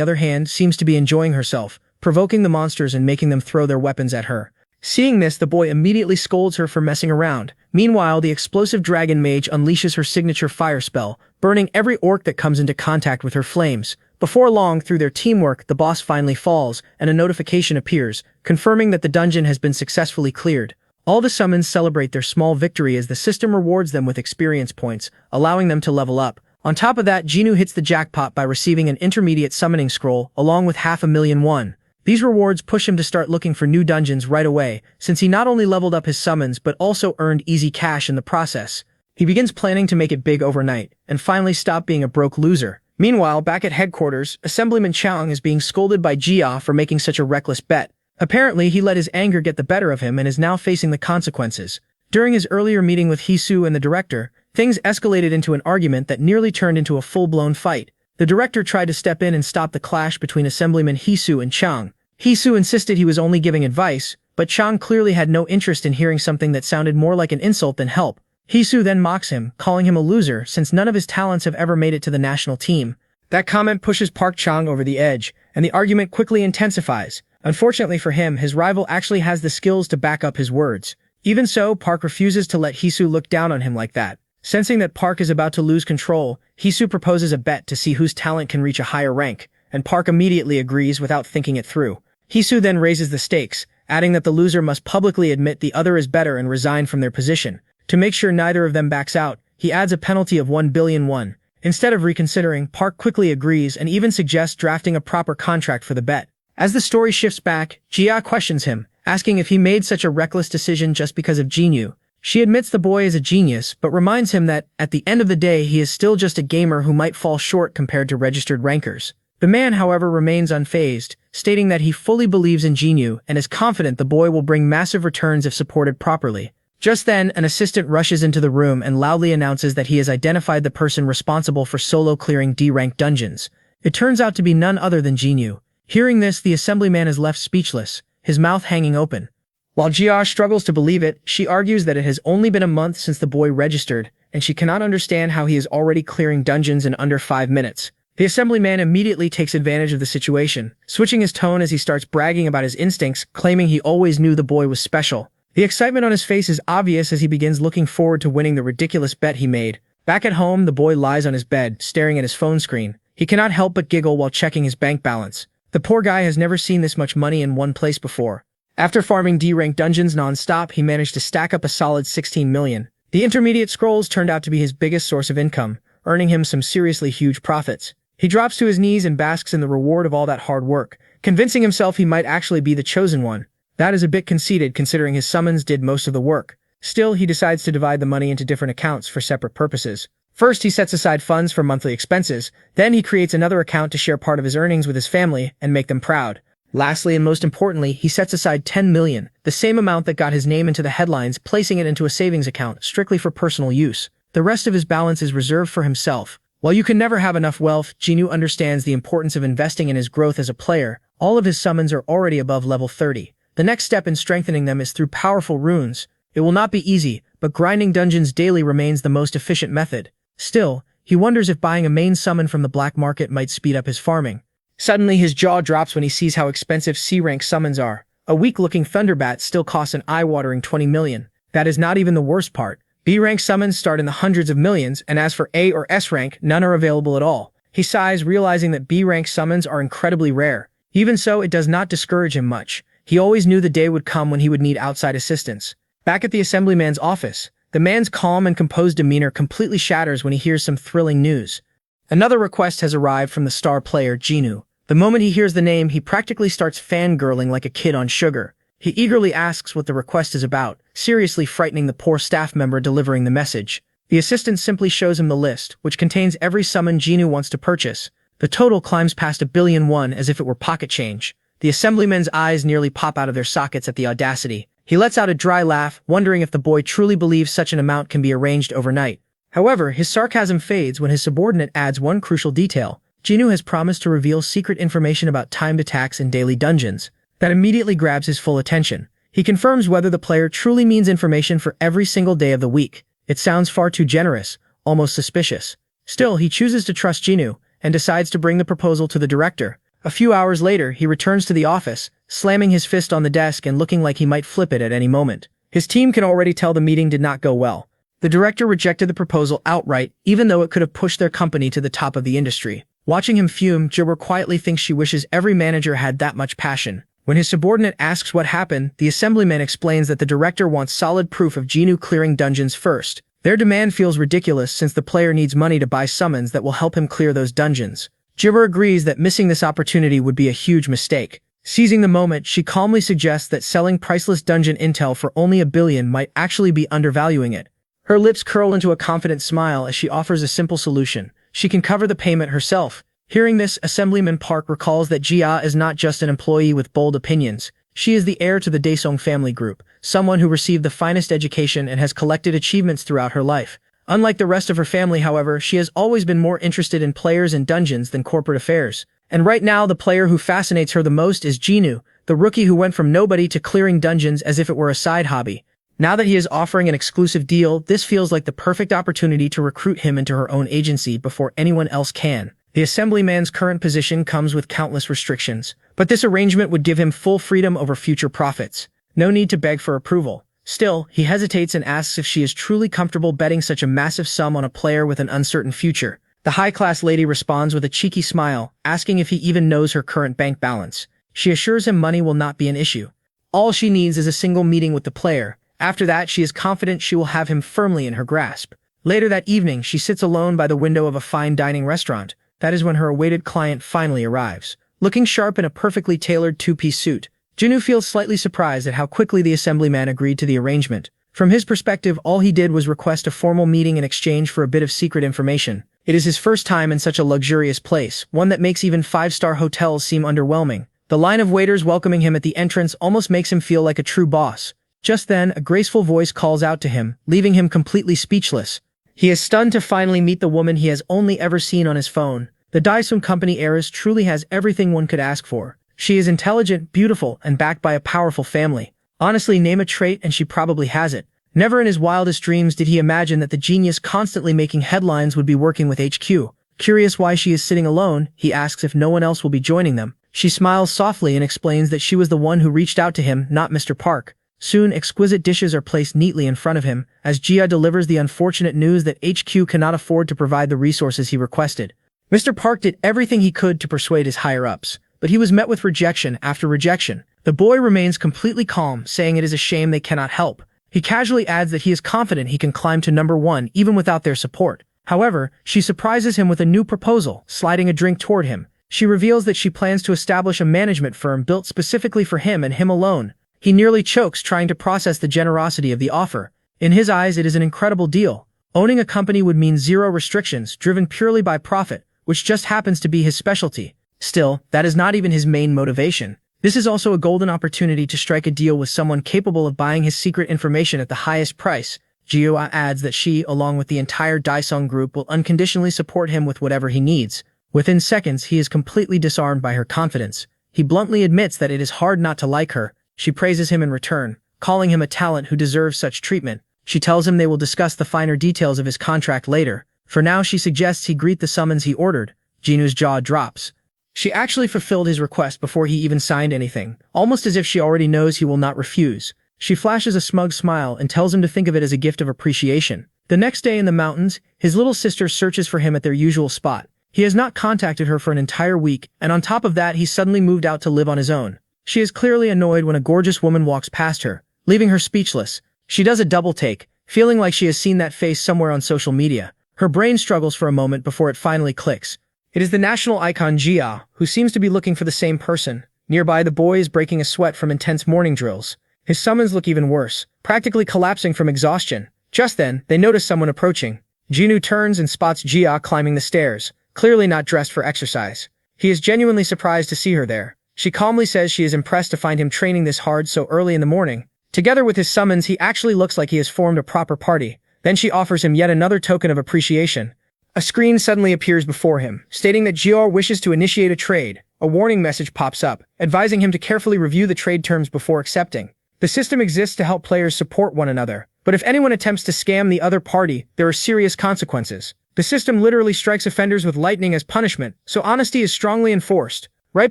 other hand, seems to be enjoying herself, provoking the monsters and making them throw their weapons at her. Seeing this, the boy immediately scolds her for messing around. Meanwhile, the explosive dragon mage unleashes her signature fire spell, burning every orc that comes into contact with her flames. Before long, through their teamwork, the boss finally falls, and a notification appears, confirming that the dungeon has been successfully cleared. All the summons celebrate their small victory as the system rewards them with experience points, allowing them to level up. On top of that, Jinyu hits the jackpot by receiving an intermediate summoning scroll, along with 500,000 won. These rewards push him to start looking for new dungeons right away, since he not only leveled up his summons but also earned easy cash in the process. He begins planning to make it big overnight, and finally stop being a broke loser. Meanwhile, back at headquarters, Assemblyman Chang is being scolded by Jia for making such a reckless bet. Apparently, he let his anger get the better of him and is now facing the consequences. During his earlier meeting with Hisu and the director, things escalated into an argument that nearly turned into a full-blown fight. The director tried to step in and stop the clash between Assemblyman Hisu and Chang. Hisu insisted he was only giving advice, but Chang clearly had no interest in hearing something that sounded more like an insult than help. Hisu then mocks him, calling him a loser since none of his talents have ever made it to the national team. That comment pushes Park Chang over the edge, and the argument quickly intensifies. Unfortunately for him, his rival actually has the skills to back up his words. Even so, Park refuses to let Hisu look down on him like that. Sensing that Park is about to lose control, Hisu proposes a bet to see whose talent can reach a higher rank, and Park immediately agrees without thinking it through. Hisu then raises the stakes, adding that the loser must publicly admit the other is better and resign from their position. To make sure neither of them backs out, he adds a penalty of 1 billion won. Instead of reconsidering, Park quickly agrees and even suggests drafting a proper contract for the bet. As the story shifts back, Jia questions him, asking if he made such a reckless decision just because of Jinyu. She admits the boy is a genius, but reminds him that, at the end of the day, he is still just a gamer who might fall short compared to registered rankers. The man, however, remains unfazed, stating that he fully believes in Jinyu and is confident the boy will bring massive returns if supported properly. Just then, an assistant rushes into the room and loudly announces that he has identified the person responsible for solo clearing D-rank dungeons. It turns out to be none other than Jinyu. Hearing this, the assemblyman is left speechless, his mouth hanging open. While Jia struggles to believe it, she argues that it has only been a month since the boy registered, and she cannot understand how he is already clearing dungeons in under 5 minutes. The assemblyman immediately takes advantage of the situation, switching his tone as he starts bragging about his instincts, claiming he always knew the boy was special. The excitement on his face is obvious as he begins looking forward to winning the ridiculous bet he made. Back at home, the boy lies on his bed, staring at his phone screen. He cannot help but giggle while checking his bank balance. The poor guy has never seen this much money in one place before. After farming D-rank dungeons non-stop, he managed to stack up a solid 16 million. The intermediate scrolls turned out to be his biggest source of income, earning him some seriously huge profits. He drops to his knees and basks in the reward of all that hard work, convincing himself he might actually be the chosen one. That is a bit conceited considering his summons did most of the work. Still, he decides to divide the money into different accounts for separate purposes. First, he sets aside funds for monthly expenses. Then he creates another account to share part of his earnings with his family and make them proud. Lastly, and most importantly, he sets aside 10 million, the same amount that got his name into the headlines, placing it into a savings account, strictly for personal use. The rest of his balance is reserved for himself. While you can never have enough wealth, Jinyu understands the importance of investing in his growth as a player. All of his summons are already above level 30. The next step in strengthening them is through powerful runes. It will not be easy, but grinding dungeons daily remains the most efficient method. Still, he wonders if buying a main summon from the black market might speed up his farming. Suddenly, his jaw drops when he sees how expensive C-rank summons are. A weak-looking Thunderbat still costs an eye-watering 20 million. That is not even the worst part. B-rank summons start in the hundreds of millions, and as for A or S rank, none are available at all. He sighs, realizing that B-rank summons are incredibly rare. Even so, it does not discourage him much. He always knew the day would come when he would need outside assistance. Back at the assemblyman's office, the man's calm and composed demeanor completely shatters when he hears some thrilling news. Another request has arrived from the star player, Jinyu. The moment he hears the name, he practically starts fangirling like a kid on sugar. He eagerly asks what the request is about, seriously frightening the poor staff member delivering the message. The assistant simply shows him the list, which contains every summon Jinyu wants to purchase. The total climbs past 1 billion won as if it were pocket change. The assemblyman's eyes nearly pop out of their sockets at the audacity. He lets out a dry laugh, wondering if the boy truly believes such an amount can be arranged overnight. However, his sarcasm fades when his subordinate adds one crucial detail. Jinyu has promised to reveal secret information about timed attacks in daily dungeons. That immediately grabs his full attention. He confirms whether the player truly means information for every single day of the week. It sounds far too generous, almost suspicious. Still, he chooses to trust Jinyu, and decides to bring the proposal to the director. A few hours later, he returns to the office, slamming his fist on the desk and looking like he might flip it at any moment. His team can already tell the meeting did not go well. The director rejected the proposal outright, even though it could have pushed their company to the top of the industry. Watching him fume, Jibber quietly thinks she wishes every manager had that much passion. When his subordinate asks what happened, the assemblyman explains that the director wants solid proof of Jinwoo clearing dungeons first. Their demand feels ridiculous since the player needs money to buy summons that will help him clear those dungeons. Jibber agrees that missing this opportunity would be a huge mistake. Seizing the moment, she calmly suggests that selling priceless dungeon intel for only $1 billion might actually be undervaluing it. Her lips curl into a confident smile as she offers a simple solution. She can cover the payment herself. Hearing this, Assemblyman Park recalls that Jia is not just an employee with bold opinions. She is the heir to the Daesung family group, someone who received the finest education and has collected achievements throughout her life. Unlike the rest of her family, however, she has always been more interested in players and dungeons than corporate affairs. And right now, the player who fascinates her the most is Jinwoo, the rookie who went from nobody to clearing dungeons as if it were a side hobby. Now that he is offering an exclusive deal, this feels like the perfect opportunity to recruit him into her own agency before anyone else can. The assemblyman's current position comes with countless restrictions, but this arrangement would give him full freedom over future profits. No need to beg for approval. Still, he hesitates and asks if she is truly comfortable betting such a massive sum on a player with an uncertain future. The high-class lady responds with a cheeky smile, asking if he even knows her current bank balance. She assures him money will not be an issue. All she needs is a single meeting with the player. After that, she is confident she will have him firmly in her grasp. Later that evening, she sits alone by the window of a fine dining restaurant. That is when her awaited client finally arrives. Looking sharp in a perfectly tailored two-piece suit, Jinwoo feels slightly surprised at how quickly the assemblyman agreed to the arrangement. From his perspective, all he did was request a formal meeting in exchange for a bit of secret information. It is his first time in such a luxurious place, one that makes even five-star hotels seem underwhelming. The line of waiters welcoming him at the entrance almost makes him feel like a true boss. Just then, a graceful voice calls out to him, leaving him completely speechless. He is stunned to finally meet the woman he has only ever seen on his phone. The Daesung company heiress truly has everything one could ask for. She is intelligent, beautiful, and backed by a powerful family. Honestly, name a trait and she probably has it. Never in his wildest dreams did he imagine that the genius constantly making headlines would be working with HQ. Curious why she is sitting alone, he asks if no one else will be joining them. She smiles softly and explains that she was the one who reached out to him, not Mr. Park. Soon, exquisite dishes are placed neatly in front of him, as Jia delivers the unfortunate news that HQ cannot afford to provide the resources he requested. Mr. Park did everything he could to persuade his higher-ups, but he was met with rejection after rejection. The boy remains completely calm, saying it is a shame they cannot help. He casually adds that he is confident he can climb to number 1 even without their support. However, she surprises him with a new proposal, sliding a drink toward him. She reveals that she plans to establish a management firm built specifically for him and him alone. He nearly chokes trying to process the generosity of the offer. In his eyes, it is an incredible deal. Owning a company would mean zero restrictions, driven purely by profit, which just happens to be his specialty. Still, that is not even his main motivation. This is also a golden opportunity to strike a deal with someone capable of buying his secret information at the highest price. Jia adds that she, along with the entire Daesung group, will unconditionally support him with whatever he needs. Within seconds, he is completely disarmed by her confidence. He bluntly admits that it is hard not to like her. She praises him in return, calling him a talent who deserves such treatment. She tells him they will discuss the finer details of his contract later. For now, she suggests he greet the summons he ordered. Jinwoo's jaw drops. She actually fulfilled his request before he even signed anything, almost as if she already knows he will not refuse. She flashes a smug smile and tells him to think of it as a gift of appreciation. The next day in the mountains, his little sister searches for him at their usual spot. He has not contacted her for an entire week, and on top of that, he suddenly moved out to live on his own. She is clearly annoyed when a gorgeous woman walks past her, leaving her speechless. She does a double take, feeling like she has seen that face somewhere on social media. Her brain struggles for a moment before it finally clicks. It is the national icon Jia, who seems to be looking for the same person. Nearby, the boy is breaking a sweat from intense morning drills. His summons look even worse, practically collapsing from exhaustion. Just then, they notice someone approaching. Jinwoo turns and spots Jia climbing the stairs, clearly not dressed for exercise. He is genuinely surprised to see her there. She calmly says she is impressed to find him training this hard so early in the morning. Together with his summons, he actually looks like he has formed a proper party. Then she offers him yet another token of appreciation. A screen suddenly appears before him, stating that Jior wishes to initiate a trade. A warning message pops up, advising him to carefully review the trade terms before accepting. The system exists to help players support one another, but if anyone attempts to scam the other party, there are serious consequences. The system literally strikes offenders with lightning as punishment, so honesty is strongly enforced. Right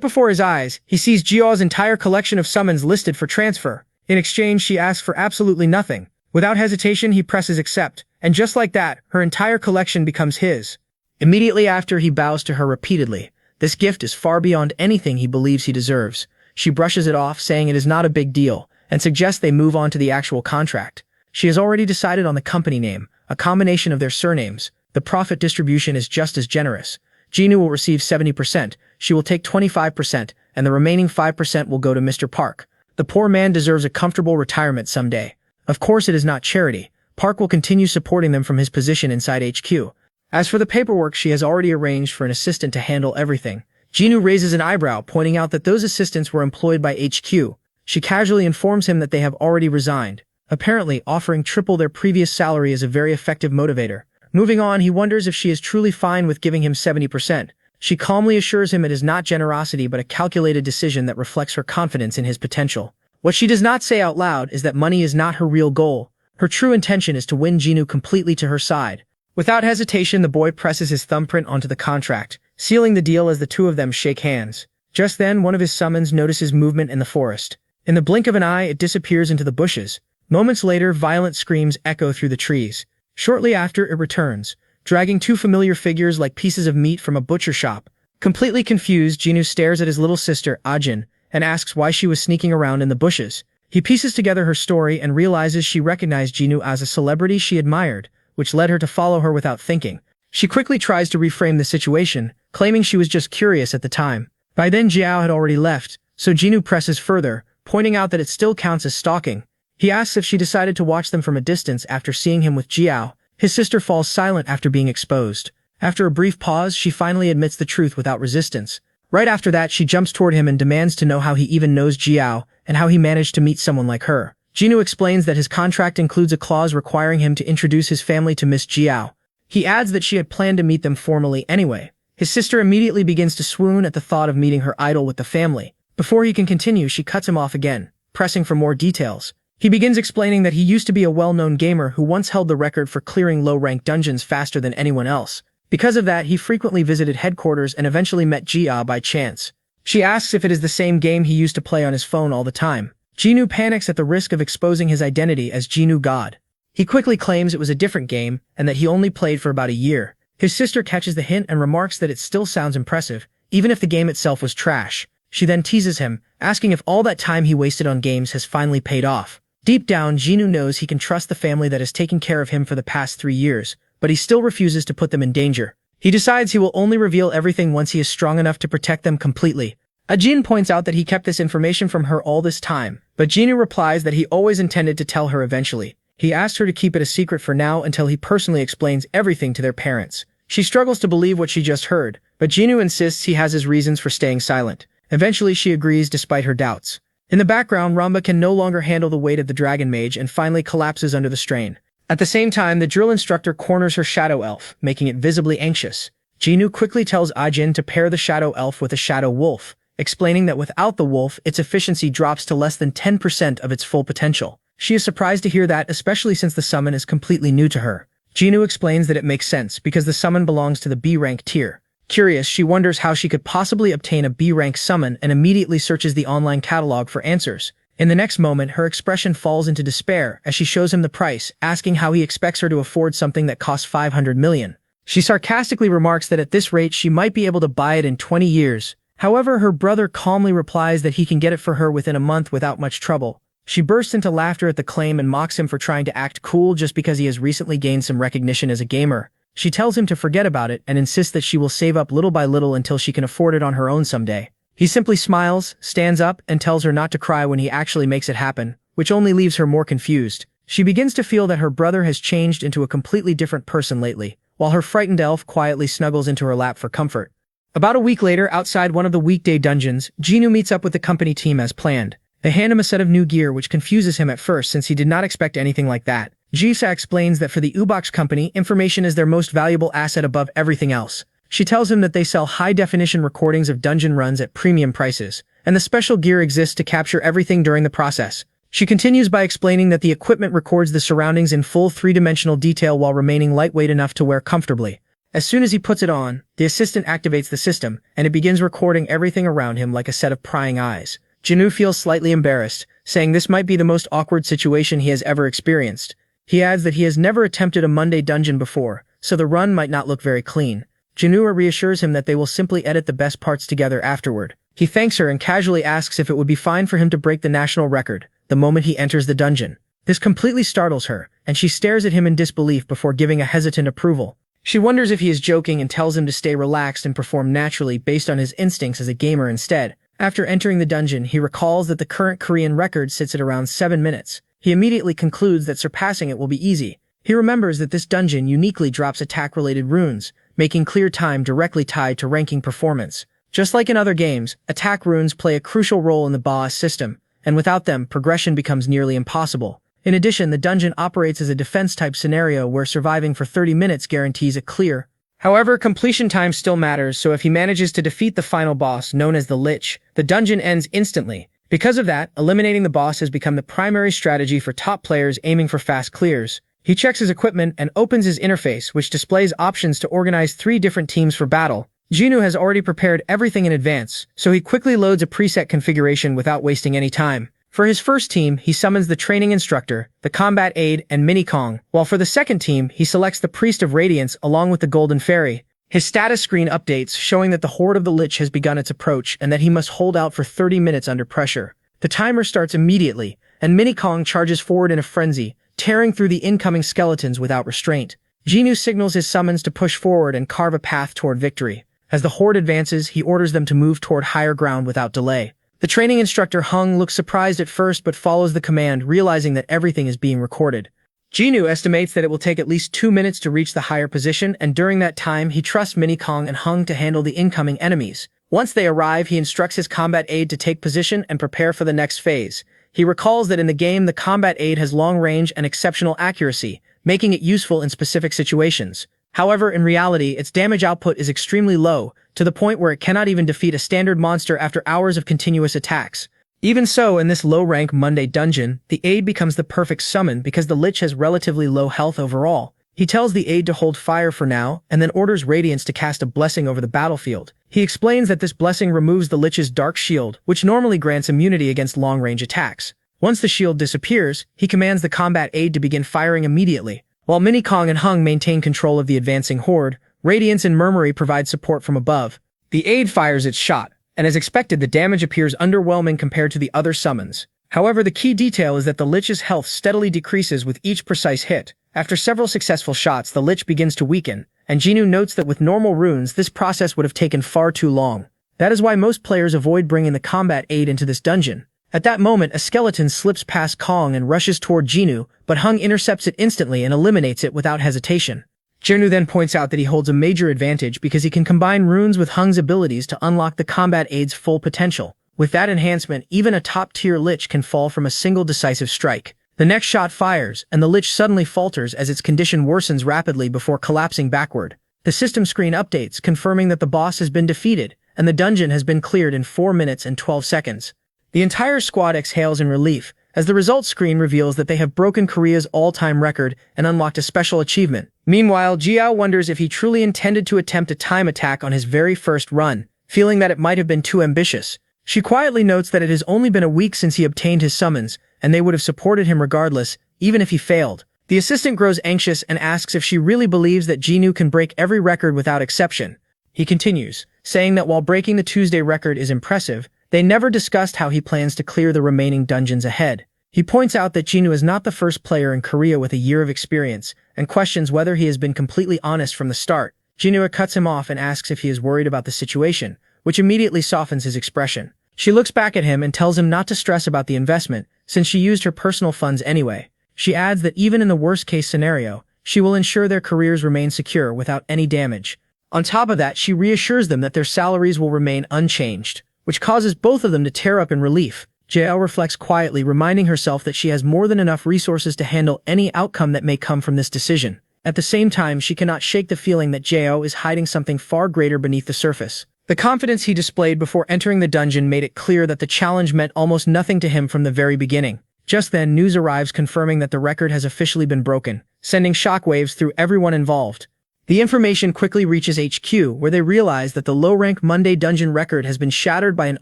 before his eyes, he sees Jior's entire collection of summons listed for transfer. In exchange, she asks for absolutely nothing. Without hesitation, he presses accept, and just like that, her entire collection becomes his. Immediately after, he bows to her repeatedly. This gift is far beyond anything he believes he deserves. she brushes it off, saying it is not a big deal, and suggests they move on to the actual contract. She has already decided on the company name, a combination of their surnames. The profit distribution is just as generous. Jinwoo will receive 70%, she will take 25%, and the remaining 5% will go to Mr. Park. The poor man deserves a comfortable retirement someday. Of course it is not charity. Park will continue supporting them from his position inside HQ. As for the paperwork, she has already arranged for an assistant to handle everything. Jinwoo raises an eyebrow, pointing out that those assistants were employed by HQ. She casually informs him that they have already resigned. Apparently, offering triple their previous salary is a very effective motivator. Moving on, he wonders if she is truly fine with giving him 70%. She calmly assures him it is not generosity but a calculated decision that reflects her confidence in his potential. What she does not say out loud is that money is not her real goal. Her true intention is to win Jinwoo completely to her side. Without hesitation, the boy presses his thumbprint onto the contract, sealing the deal as the two of them shake hands. Just then, one of his summons notices movement in the forest. In the blink of an eye, it disappears into the bushes. Moments later, violent screams echo through the trees. Shortly after, it returns, dragging two familiar figures like pieces of meat from a butcher shop. Completely confused, Jinwoo stares at his little sister, Ajin, and asks why she was sneaking around in the bushes. He pieces together her story and realizes she recognized Jinwoo as a celebrity she admired, which led her to follow her without thinking. She quickly tries to reframe the situation, claiming she was just curious at the time. By then Jiao had already left, so Jinwoo presses further, pointing out that it still counts as stalking. He asks if she decided to watch them from a distance after seeing him with Jiao. His sister falls silent after being exposed. After a brief pause, she finally admits the truth without resistance. Right after that, she jumps toward him and demands to know how he even knows Jiao, and how he managed to meet someone like her. Jinwoo explains that his contract includes a clause requiring him to introduce his family to Miss Jiao. He adds that she had planned to meet them formally anyway. His sister immediately begins to swoon at the thought of meeting her idol with the family. Before he can continue, she cuts him off again, pressing for more details. He begins explaining that he used to be a well-known gamer who once held the record for clearing low-rank dungeons faster than anyone else. Because of that, he frequently visited headquarters and eventually met Jia by chance. She asks if it is the same game he used to play on his phone all the time. Jinwoo panics at the risk of exposing his identity as Jinwoo God. He quickly claims it was a different game and that he only played for about a year. His sister catches the hint and remarks that it still sounds impressive, even if the game itself was trash. She then teases him, asking if all that time he wasted on games has finally paid off. Deep down, Jinwoo knows he can trust the family that has taken care of him for the past 3 years, but he still refuses to put them in danger. He decides he will only reveal everything once he is strong enough to protect them completely. Ajin points out that he kept this information from her all this time, but Jinwoo replies that he always intended to tell her eventually. He asks her to keep it a secret for now until he personally explains everything to their parents. She struggles to believe what she just heard, but Jinwoo insists he has his reasons for staying silent. Eventually she agrees despite her doubts. In the background, Ramba can no longer handle the weight of the dragon mage and finally collapses under the strain. At the same time, the drill instructor corners her shadow elf, making it visibly anxious. Jinwoo quickly tells Ajin to pair the shadow elf with a shadow wolf, explaining that without the wolf, its efficiency drops to less than 10% of its full potential. She is surprised to hear that, especially since the summon is completely new to her. Jinwoo explains that it makes sense because the summon belongs to the B-rank tier. Curious, she wonders how she could possibly obtain a B-rank summon and immediately searches the online catalog for answers. In the next moment, her expression falls into despair as she shows him the price, asking how he expects her to afford something that costs 500 million. She sarcastically remarks that at this rate she might be able to buy it in 20 years. However, her brother calmly replies that he can get it for her within a month without much trouble. She bursts into laughter at the claim and mocks him for trying to act cool just because he has recently gained some recognition as a gamer. She tells him to forget about it and insists that she will save up little by little until she can afford it on her own someday. He simply smiles, stands up, and tells her not to cry when he actually makes it happen, which only leaves her more confused. She begins to feel that her brother has changed into a completely different person lately, while her frightened elf quietly snuggles into her lap for comfort. About a week later, outside one of the weekday dungeons, Jinwoo meets up with the company team as planned. They hand him a set of new gear which confuses him at first since he did not expect anything like that. Jisa explains that for the Ubox company, information is their most valuable asset above everything else. She tells him that they sell high-definition recordings of dungeon runs at premium prices, and the special gear exists to capture everything during the process. She continues by explaining that the equipment records the surroundings in full 3-dimensional detail while remaining lightweight enough to wear comfortably. As soon as he puts it on, the assistant activates the system, and it begins recording everything around him like a set of prying eyes. Jinwoo feels slightly embarrassed, saying this might be the most awkward situation he has ever experienced. He adds that he has never attempted a Monday dungeon before, so the run might not look very clean. Jinwoo reassures him that they will simply edit the best parts together afterward. He thanks her and casually asks if it would be fine for him to break the national record the moment he enters the dungeon. This completely startles her, and she stares at him in disbelief before giving a hesitant approval. She wonders if he is joking and tells him to stay relaxed and perform naturally based on his instincts as a gamer instead. After entering the dungeon, he recalls that the current Korean record sits at around 7 minutes. He immediately concludes that surpassing it will be easy. He remembers that this dungeon uniquely drops attack-related runes, making clear time directly tied to ranking performance. Just like in other games, attack runes play a crucial role in the boss system, and without them, progression becomes nearly impossible. In addition, the dungeon operates as a defense-type scenario where surviving for 30 minutes guarantees a clear. However, completion time still matters, so if he manages to defeat the final boss, known as the Lich, the dungeon ends instantly. Because of that, eliminating the boss has become the primary strategy for top players aiming for fast clears. He checks his equipment and opens his interface, which displays options to organize 3 different teams for battle. Jinwoo has already prepared everything in advance, so he quickly loads a preset configuration without wasting any time. For his first team, he summons the training instructor, the combat aide, and Mini Kong, while for the second team, he selects the Priest of Radiance along with the Golden Fairy. His status screen updates, showing that the Horde of the Lich has begun its approach and that he must hold out for 30 minutes under pressure. The timer starts immediately, and Mini Kong charges forward in a frenzy, tearing through the incoming skeletons without restraint. Jinwoo signals his summons to push forward and carve a path toward victory. As the Horde advances, he orders them to move toward higher ground without delay. The training instructor Hung looks surprised at first but follows the command, realizing that everything is being recorded. Jinwoo estimates that it will take at least 2 minutes to reach the higher position, and during that time, he trusts Mini Kong and Hung to handle the incoming enemies. Once they arrive, he instructs his combat aide to take position and prepare for the next phase. He recalls that in the game, the combat aide has long range and exceptional accuracy, making it useful in specific situations. However, in reality, its damage output is extremely low, to the point where it cannot even defeat a standard monster after hours of continuous attacks. Even so, in this low-rank Monday dungeon, the aide becomes the perfect summon because the Lich has relatively low health overall. He tells the aide to hold fire for now, and then orders Radiance to cast a blessing over the battlefield. He explains that this blessing removes the Lich's dark shield, which normally grants immunity against long-range attacks. Once the shield disappears, he commands the combat aide to begin firing immediately. While Mini Kong and Hung maintain control of the advancing horde, Radiance and Murmury provide support from above. The aide fires its shot, and as expected, the damage appears underwhelming compared to the other summons. However, the key detail is that the Lich's health steadily decreases with each precise hit. After several successful shots, the Lich begins to weaken, and Jinwoo notes that with normal runes, this process would have taken far too long. That is why most players avoid bringing the combat aide into this dungeon. At that moment, a skeleton slips past Kong and rushes toward Jinwoo, but Hung intercepts it instantly and eliminates it without hesitation. Jinwoo then points out that he holds a major advantage because he can combine runes with Hung's abilities to unlock the combat aide's full potential. With that enhancement, even a top-tier Lich can fall from a single decisive strike. The next shot fires, and the Lich suddenly falters as its condition worsens rapidly before collapsing backward. The system screen updates, confirming that the boss has been defeated, and the dungeon has been cleared in 4 minutes and 12 seconds. The entire squad exhales in relief, as the results screen reveals that they have broken Korea's all-time record and unlocked a special achievement. Meanwhile, Jiao wonders if he truly intended to attempt a time attack on his very first run, feeling that it might have been too ambitious. She quietly notes that it has only been a week since he obtained his summons, and they would have supported him regardless, even if he failed. The assistant grows anxious and asks if she really believes that Jinwoo can break every record without exception. He continues, saying that while breaking the Tuesday record is impressive, they never discussed how he plans to clear the remaining dungeons ahead. He points out that Jinwoo is not the first player in Korea with a year of experience, and questions whether he has been completely honest from the start. Jinwoo cuts him off and asks if he is worried about the situation, which immediately softens his expression. She looks back at him and tells him not to stress about the investment, since she used her personal funds anyway. She adds that even in the worst-case scenario, she will ensure their careers remain secure without any damage. On top of that, she reassures them that their salaries will remain unchanged, which causes both of them to tear up in relief. Jael reflects quietly, reminding herself that she has more than enough resources to handle any outcome that may come from this decision. At the same time, she cannot shake the feeling that Jael is hiding something far greater beneath the surface. The confidence he displayed before entering the dungeon made it clear that the challenge meant almost nothing to him from the very beginning. Just then, news arrives confirming that the record has officially been broken, sending shockwaves through everyone involved. The information quickly reaches HQ, where they realize that the low-rank Monday dungeon record has been shattered by an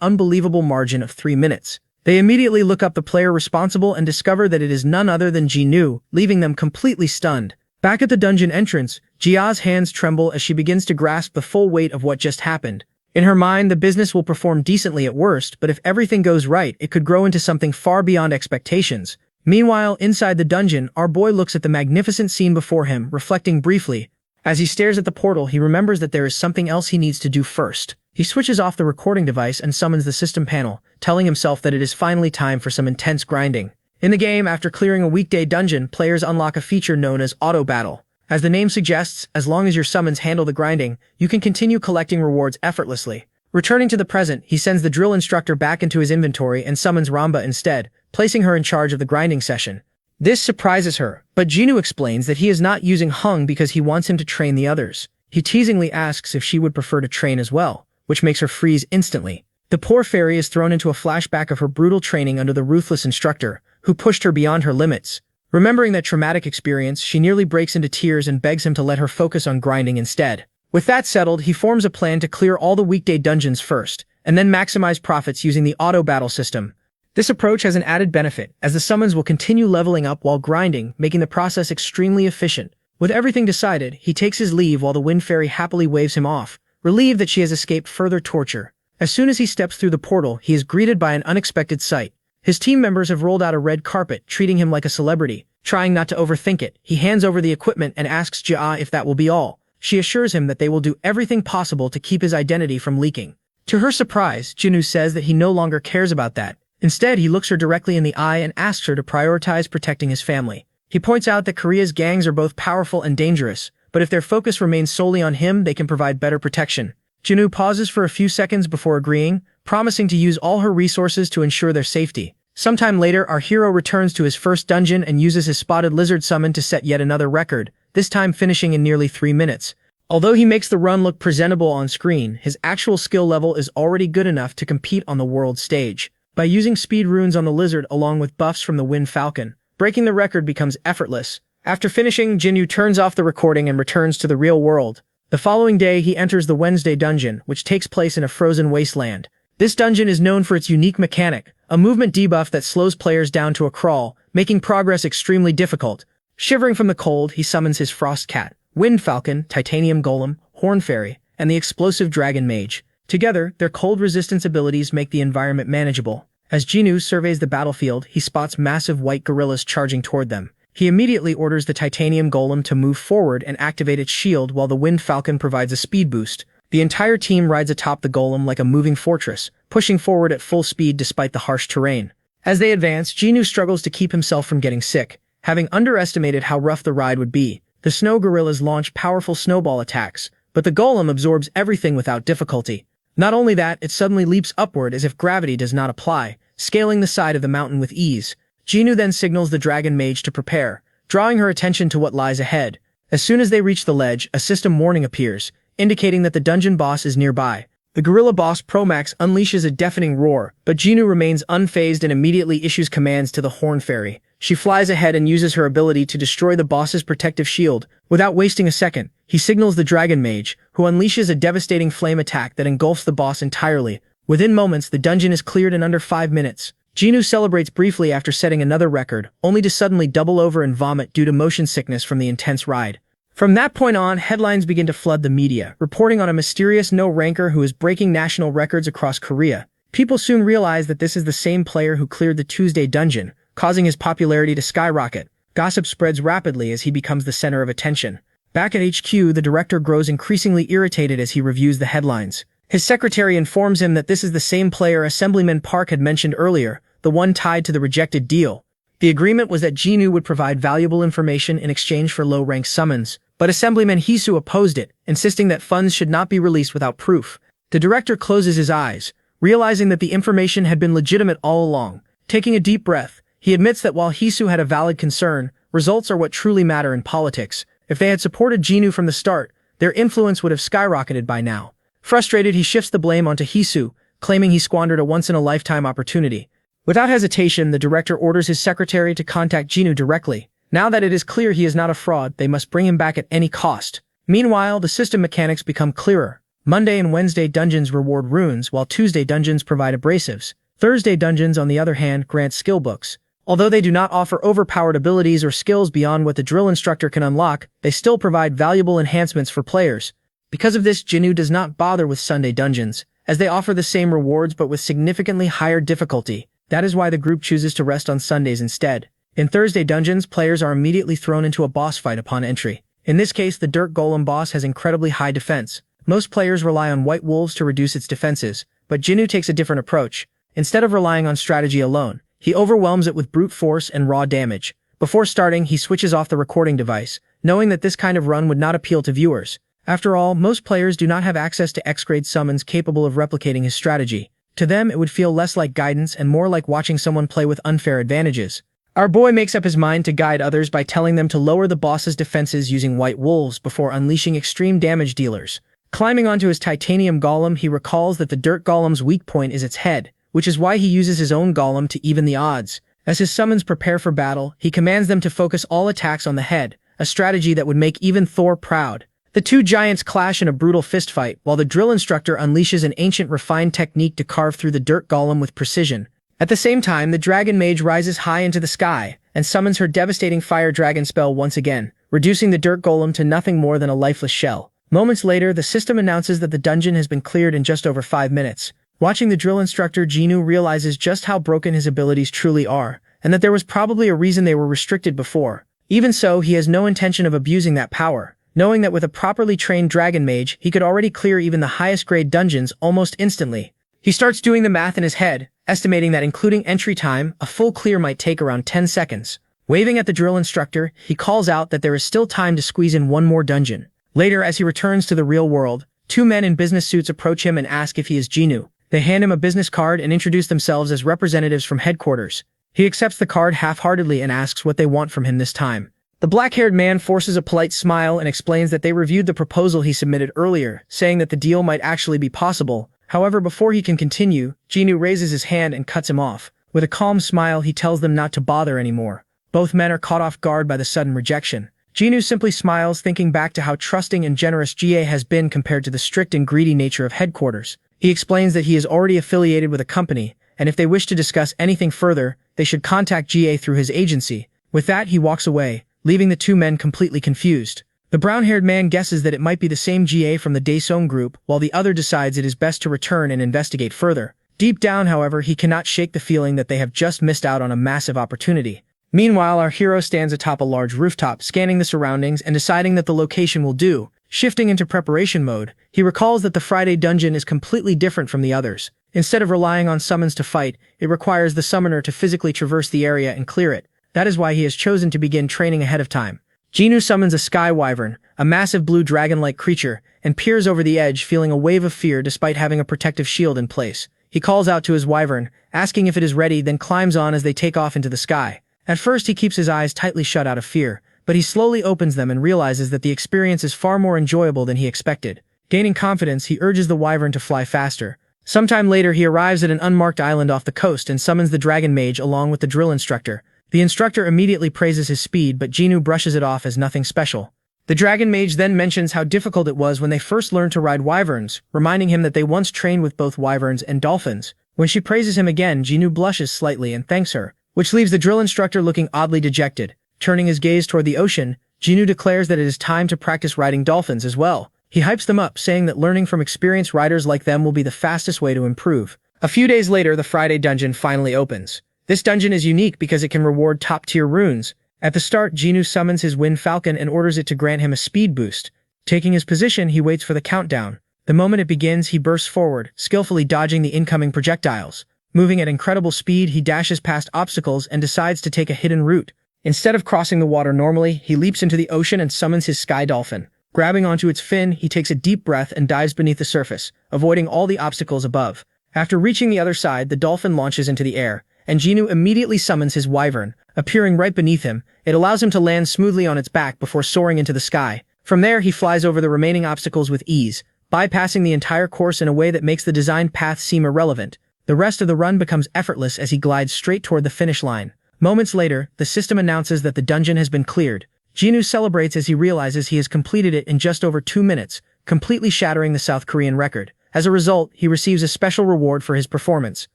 unbelievable margin of 3 minutes. They immediately look up the player responsible and discover that it is none other than Jinwoo, leaving them completely stunned. Back at the dungeon entrance, Jia's hands tremble as she begins to grasp the full weight of what just happened. In her mind, the business will perform decently at worst, but if everything goes right, it could grow into something far beyond expectations. Meanwhile, inside the dungeon, our boy looks at the magnificent scene before him, reflecting briefly. As he stares at the portal, he remembers that there is something else he needs to do first. He switches off the recording device and summons the system panel, telling himself that it is finally time for some intense grinding. In the game, after clearing a weekday dungeon, players unlock a feature known as Auto Battle. As the name suggests, as long as your summons handle the grinding, you can continue collecting rewards effortlessly. Returning to the present, he sends the drill instructor back into his inventory and summons Ramba instead, placing her in charge of the grinding session. This surprises her, but Jinu explains that he is not using Hung because he wants him to train the others. He teasingly asks if she would prefer to train as well, which makes her freeze instantly. The poor fairy is thrown into a flashback of her brutal training under the ruthless instructor, who pushed her beyond her limits. Remembering that traumatic experience, she nearly breaks into tears and begs him to let her focus on grinding instead. With that settled, he forms a plan to clear all the weekday dungeons first, and then maximize profits using the auto battle system. This approach has an added benefit, as the summons will continue leveling up while grinding, making the process extremely efficient. With everything decided, he takes his leave while the Wind Fairy happily waves him off, relieved that she has escaped further torture. As soon as he steps through the portal, he is greeted by an unexpected sight. His team members have rolled out a red carpet, treating him like a celebrity. Trying not to overthink it, he hands over the equipment and asks Jia if that will be all. She assures him that they will do everything possible to keep his identity from leaking. To her surprise, Jinu says that he no longer cares about that. Instead, he looks her directly in the eye and asks her to prioritize protecting his family. He points out that Korea's gangs are both powerful and dangerous, but if their focus remains solely on him, they can provide better protection. Jinu pauses for a few seconds before agreeing, promising to use all her resources to ensure their safety. Sometime later, our hero returns to his first dungeon and uses his spotted lizard summon to set yet another record, this time finishing in nearly 3 minutes. Although he makes the run look presentable on screen, his actual skill level is already good enough to compete on the world stage. By using speed runes on the lizard along with buffs from the Wind Falcon, breaking the record becomes effortless. After finishing, Jinyu turns off the recording and returns to the real world. The following day, he enters the Wednesday dungeon, which takes place in a frozen wasteland. This dungeon is known for its unique mechanic, a movement debuff that slows players down to a crawl, making progress extremely difficult. Shivering from the cold, he summons his Frost Cat, Wind Falcon, Titanium Golem, Horn Fairy, and the explosive Dragon Mage. Together, their cold resistance abilities make the environment manageable. As Jinu surveys the battlefield, he spots massive white gorillas charging toward them. He immediately orders the Titanium Golem to move forward and activate its shield while the Wind Falcon provides a speed boost. The entire team rides atop the golem like a moving fortress, pushing forward at full speed despite the harsh terrain. As they advance, Jinu struggles to keep himself from getting sick, having underestimated how rough the ride would be. The snow gorillas launch powerful snowball attacks, but the golem absorbs everything without difficulty. Not only that, it suddenly leaps upward as if gravity does not apply, scaling the side of the mountain with ease. Jinu then signals the Dragon Mage to prepare, drawing her attention to what lies ahead. As soon as they reach the ledge, a system warning appears, indicating that the dungeon boss is nearby. The gorilla boss Promax unleashes a deafening roar, but Jinu remains unfazed and immediately issues commands to the Horn Fairy. She flies ahead and uses her ability to destroy the boss's protective shield. Without wasting a second, he signals the Dragon Mage, who unleashes a devastating flame attack that engulfs the boss entirely. Within moments, the dungeon is cleared in under 5 minutes. Jinu celebrates briefly after setting another record, only to suddenly double over and vomit due to motion sickness from the intense ride. From that point on, headlines begin to flood the media, reporting on a mysterious no-ranker who is breaking national records across Korea. People soon realize that this is the same player who cleared the Tuesday dungeon, causing his popularity to skyrocket. Gossip spreads rapidly as he becomes the center of attention. Back at HQ, the director grows increasingly irritated as he reviews the headlines. His secretary informs him that this is the same player Assemblyman Park had mentioned earlier, the one tied to the rejected deal. The agreement was that Jinu would provide valuable information in exchange for low-rank summons, but Assemblyman Hisu opposed it, insisting that funds should not be released without proof. The director closes his eyes, realizing that the information had been legitimate all along. Taking a deep breath, he admits that while Hisu had a valid concern, results are what truly matter in politics. If they had supported Jinu from the start, their influence would have skyrocketed by now. Frustrated, he shifts the blame onto Hisu, claiming he squandered a once-in-a-lifetime opportunity. Without hesitation, the director orders his secretary to contact Jinu directly. Now that it is clear he is not a fraud, they must bring him back at any cost. Meanwhile, the system mechanics become clearer. Monday and Wednesday dungeons reward runes, while Tuesday dungeons provide abrasives. Thursday dungeons, on the other hand, grant skill books. Although they do not offer overpowered abilities or skills beyond what the drill instructor can unlock, they still provide valuable enhancements for players. Because of this, Jinwoo does not bother with Sunday dungeons, as they offer the same rewards but with significantly higher difficulty. That is why the group chooses to rest on Sundays instead. In Thursday dungeons, players are immediately thrown into a boss fight upon entry. In this case, the Dirt Golem boss has incredibly high defense. Most players rely on White Wolves to reduce its defenses, but Jinwoo takes a different approach. Instead of relying on strategy alone, he overwhelms it with brute force and raw damage. Before starting, he switches off the recording device, knowing that this kind of run would not appeal to viewers. After all, most players do not have access to X-grade summons capable of replicating his strategy. To them, it would feel less like guidance and more like watching someone play with unfair advantages. Our boy makes up his mind to guide others by telling them to lower the boss's defenses using White Wolves before unleashing extreme damage dealers. Climbing onto his titanium golem, he recalls that the Dirt Golem's weak point is its head, which is why he uses his own golem to even the odds. As his summons prepare for battle, he commands them to focus all attacks on the head, a strategy that would make even Thor proud. The two giants clash in a brutal fistfight, while the drill instructor unleashes an ancient refined technique to carve through the Dirt Golem with precision. At the same time, the Dragon Mage rises high into the sky and summons her devastating Fire Dragon spell once again, reducing the Dirt Golem to nothing more than a lifeless shell. Moments later, the system announces that the dungeon has been cleared in just over 5 minutes. Watching the drill instructor, Jinwoo realizes just how broken his abilities truly are, and that there was probably a reason they were restricted before. Even so, he has no intention of abusing that power, knowing that with a properly trained Dragon Mage, he could already clear even the highest grade dungeons almost instantly. He starts doing the math in his head, estimating that including entry time, a full clear might take around 10 seconds. Waving at the drill instructor, he calls out that there is still time to squeeze in one more dungeon. Later, as he returns to the real world, two men in business suits approach him and ask if he is Jinwoo. They hand him a business card and introduce themselves as representatives from headquarters. He accepts the card half-heartedly and asks what they want from him this time. The black-haired man forces a polite smile and explains that they reviewed the proposal he submitted earlier, saying that the deal might actually be possible. However, before he can continue, Jinwoo raises his hand and cuts him off. With a calm smile, he tells them not to bother anymore. Both men are caught off guard by the sudden rejection. Jinwoo simply smiles, thinking back to how trusting and generous GA has been compared to the strict and greedy nature of headquarters. He explains that he is already affiliated with a company, and if they wish to discuss anything further, they should contact GA through his agency. With that, he walks away, leaving the two men completely confused. The brown-haired man guesses that it might be the same GA from the Daesung group, while the other decides it is best to return and investigate further. Deep down, however, he cannot shake the feeling that they have just missed out on a massive opportunity. Meanwhile, our hero stands atop a large rooftop, scanning the surroundings and deciding that the location will do. Shifting into preparation mode, he recalls that the Friday dungeon is completely different from the others. Instead of relying on summons to fight, it requires the summoner to physically traverse the area and clear it. That is why he has chosen to begin training ahead of time. Jinwoo summons a Sky Wyvern, a massive blue dragon-like creature, and peers over the edge, feeling a wave of fear despite having a protective shield in place. He calls out to his wyvern, asking if it is ready, then climbs on as they take off into the sky. At first, he keeps his eyes tightly shut out of fear, but he slowly opens them and realizes that the experience is far more enjoyable than he expected. Gaining confidence, he urges the wyvern to fly faster. Sometime later, he arrives at an unmarked island off the coast and summons the Dragon Mage along with the drill instructor. The instructor immediately praises his speed, but Jinwoo brushes it off as nothing special. The Dragon Mage then mentions how difficult it was when they first learned to ride wyverns, reminding him that they once trained with both wyverns and dolphins. When she praises him again, Jinwoo blushes slightly and thanks her, which leaves the drill instructor looking oddly dejected. Turning his gaze toward the ocean, Jinwoo declares that it is time to practice riding dolphins as well. He hypes them up, saying that learning from experienced riders like them will be the fastest way to improve. A few days later, the Friday dungeon finally opens. This dungeon is unique because it can reward top-tier runes. At the start, Jinwoo summons his Wind Falcon and orders it to grant him a speed boost. Taking his position, he waits for the countdown. The moment it begins, he bursts forward, skillfully dodging the incoming projectiles. Moving at incredible speed, he dashes past obstacles and decides to take a hidden route. Instead of crossing the water normally, he leaps into the ocean and summons his Sky Dolphin. Grabbing onto its fin, he takes a deep breath and dives beneath the surface, avoiding all the obstacles above. After reaching the other side, the dolphin launches into the air, and Jinwoo immediately summons his wyvern. Appearing right beneath him, it allows him to land smoothly on its back before soaring into the sky. From there, he flies over the remaining obstacles with ease, bypassing the entire course in a way that makes the designed path seem irrelevant. The rest of the run becomes effortless as he glides straight toward the finish line. Moments later, the system announces that the dungeon has been cleared. Jinwoo celebrates as he realizes he has completed it in just over 2 minutes, completely shattering the South Korean record. As a result, he receives a special reward for his performance.